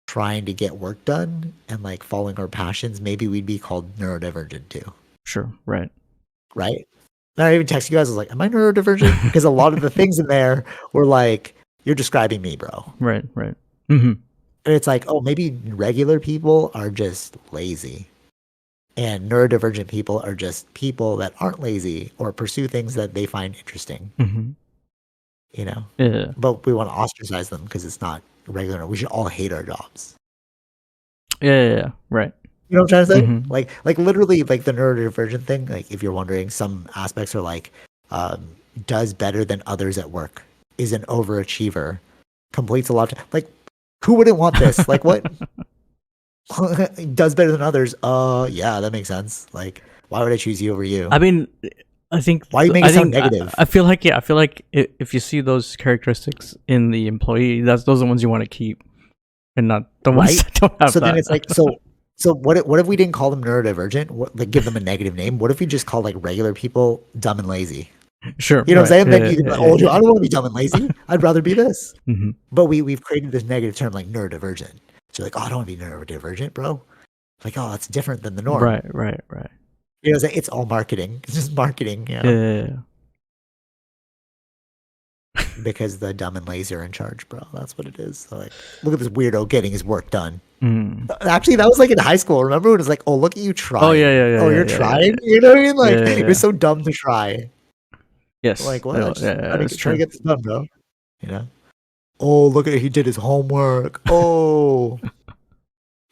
trying to get work done and like following our passions, maybe we'd be called neurodivergent too. Sure. Right. Right? And I even texted you guys. I was like, "Am I neurodivergent?" Because a lot of the things in there were like, "You're describing me, bro." Right. Right. Mm-hmm. And it's like, oh, maybe regular people are just lazy, and neurodivergent people are just people that aren't lazy or pursue things that they find interesting. Mm-hmm. You know, Yeah. but we want to ostracize them because it's not regular. We should all hate our jobs. Yeah. Right. You know what I'm trying to say? Mm-hmm. Like literally, like the neurodivergent thing. Like, if you're wondering, some aspects are like, does better than others at work, is an overachiever, completes a lot of like, who wouldn't want this? Like, what? Does better than others? Yeah, that makes sense. Like, why would I choose you over you? I mean, I think. Why you make it sound negative? I feel like I feel like if you see those characteristics in the employee, those are the ones you want to keep, and not the ones Right? that don't have So that. then it's like, so what if we didn't call them neurodivergent? Like, give them a negative name? What if we just call like regular people dumb and lazy? Sure. You know what I'm saying? Yeah, Then you can yeah, be like, oh, yeah, dude, I don't want to be dumb and lazy. I'd rather be this. Mm-hmm. But we've created this negative term like neurodivergent. So like, oh, I don't want to be neurodivergent, bro. Like, oh, that's different than the norm. Right. You know, it's all marketing. It's just marketing. You know? Yeah. Because the dumb and lazy are in charge, bro. That's what it is. So like, look at this weirdo getting his work done. Mm. Actually, that was like in high school. Remember when it was like, oh, look at you trying. Oh yeah. Oh, you're trying. You know what I mean? Like, Yeah. you're so dumb to try. Yes. Like, what? That's Trying to true. get this done, bro. You know? Oh, look at it. He did his homework. Oh,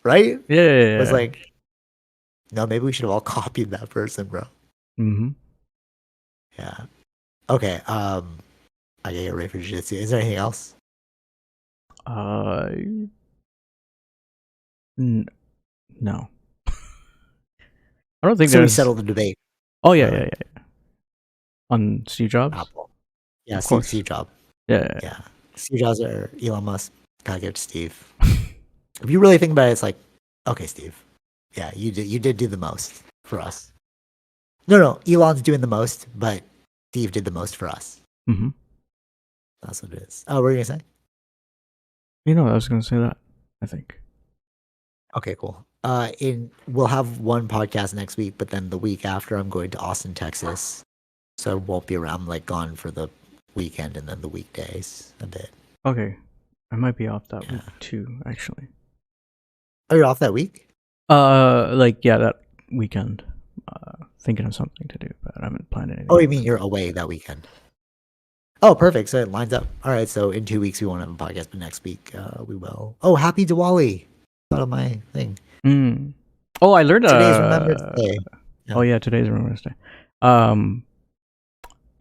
right? Yeah. It was like, no, maybe we should have all copied that person, bro. Mm-hmm. Yeah. Okay. I gotta get ready for jiu-jitsu. Is there anything else? No. I don't think So we there's. settled the debate. Oh yeah. On Steve Jobs. Apple. Yeah, Of course. Steve Jobs. Yeah. Steve Jobs or Elon Musk. Gotta give it to Steve. If you really think about it, it's like, okay, Steve. Yeah, you did do the most for us. No, Elon's doing the most, but Steve did the most for us. Mm-hmm. That's what it is. Oh, what were you gonna say? You know, I was gonna say that. I think. Okay, cool. We'll have one podcast next week, but then the week after, I'm going to Austin, Texas, so I won't be around. I'm like gone for the weekend and then the weekdays a bit. Okay, I might be off that week too, actually. Oh, you're off that week? That weekend. Thinking of something to do, but I haven't planned anything. Oh, you mean you're away that weekend? Oh, perfect. So it lines up. All right. So in 2 weeks we won't have a podcast, but next week we will. Oh, happy Diwali! Out of my thing. Mm. Oh, I learned Today's Remembrance Day. Yeah. Oh yeah, today's Remembrance Day.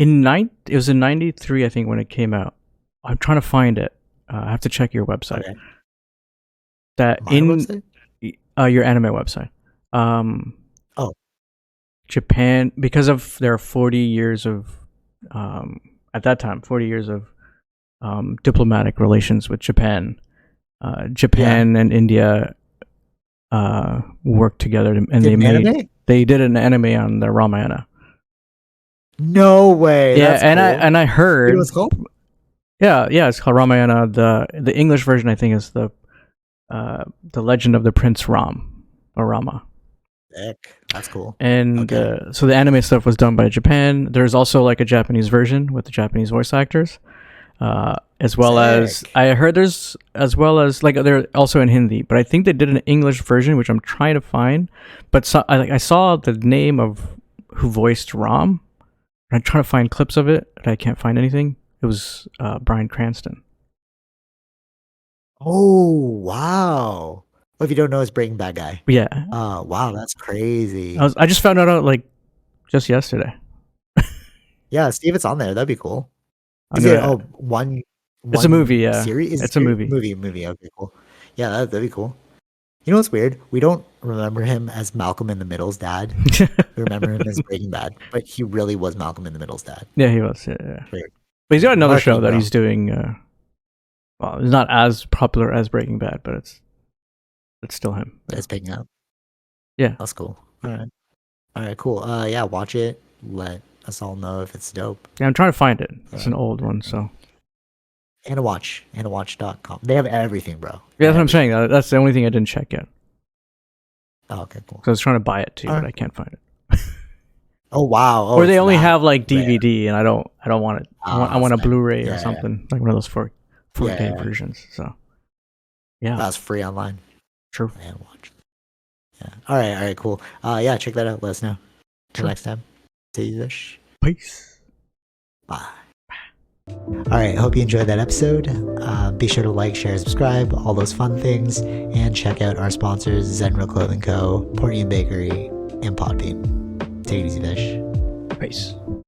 It was in '93, I think, when it came out. I'm trying to find it. I have to check your website. Okay. Website? Your anime website. Japan, because of their 40 years of at that time 40 years of diplomatic relations with Japan. Japan and India worked together and they did an anime on the Ramayana. No way. Yeah, that's and cool. I heard. You know what it's called? Yeah, it's called Ramayana. The English version, I think, is the Legend of the Prince Ram or Rama. Sick. That's cool. And so the anime stuff was done by Japan. There's also like a Japanese version with the Japanese voice actors, as well as I heard there's like they're also in Hindi. But I think they did an English version, which I'm trying to find. But I saw the name of who voiced Ram. I'm trying to find clips of it, but I can't find anything. It was Bryan Cranston. Oh wow! Well, if you don't know, it's Breaking Bad guy. Yeah. Oh wow, that's crazy. I just found out like just yesterday. Yeah, Steve, it's on there. That'd be cool. Is it one? It's a movie. Yeah, series. It's a movie. Movie. Okay, cool. Yeah, that'd be cool. You know what's weird? We don't remember him as Malcolm in the Middle's dad. We remember him as Breaking Bad, but he really was Malcolm in the Middle's dad. Yeah, he was. Yeah. Weird. But he's got another show that he's doing. Well, it's not as popular as Breaking Bad, but it's still him. It's picking up. Yeah, that's cool. All right, cool. Yeah, watch it. Let us all know if it's dope. Yeah, I'm trying to find it. It's an old one, so. Anawatch.com. They have everything, bro. Yeah, that's what I'm saying. That's the only thing I didn't check yet. Oh, okay, cool. So I was trying to buy it too, but I can't find it. Oh wow! Oh, or they it's only that have like rare. DVD, and I don't want it. I want a It's fine. Blu-ray or Yeah, something like one of those 4K yeah. versions. So yeah, That's free online. true. I haven't watched. Yeah. All right, cool. Yeah, check that out. Let us know. Till Sure. next time. See you fish. Peace. Bye. All right, hope you enjoyed that episode. Be sure to like, share, subscribe, all those fun things, and check out our sponsors: Zenro Clothing Co., Portian Bakery, and Podbean. Take it easy, fish. Peace.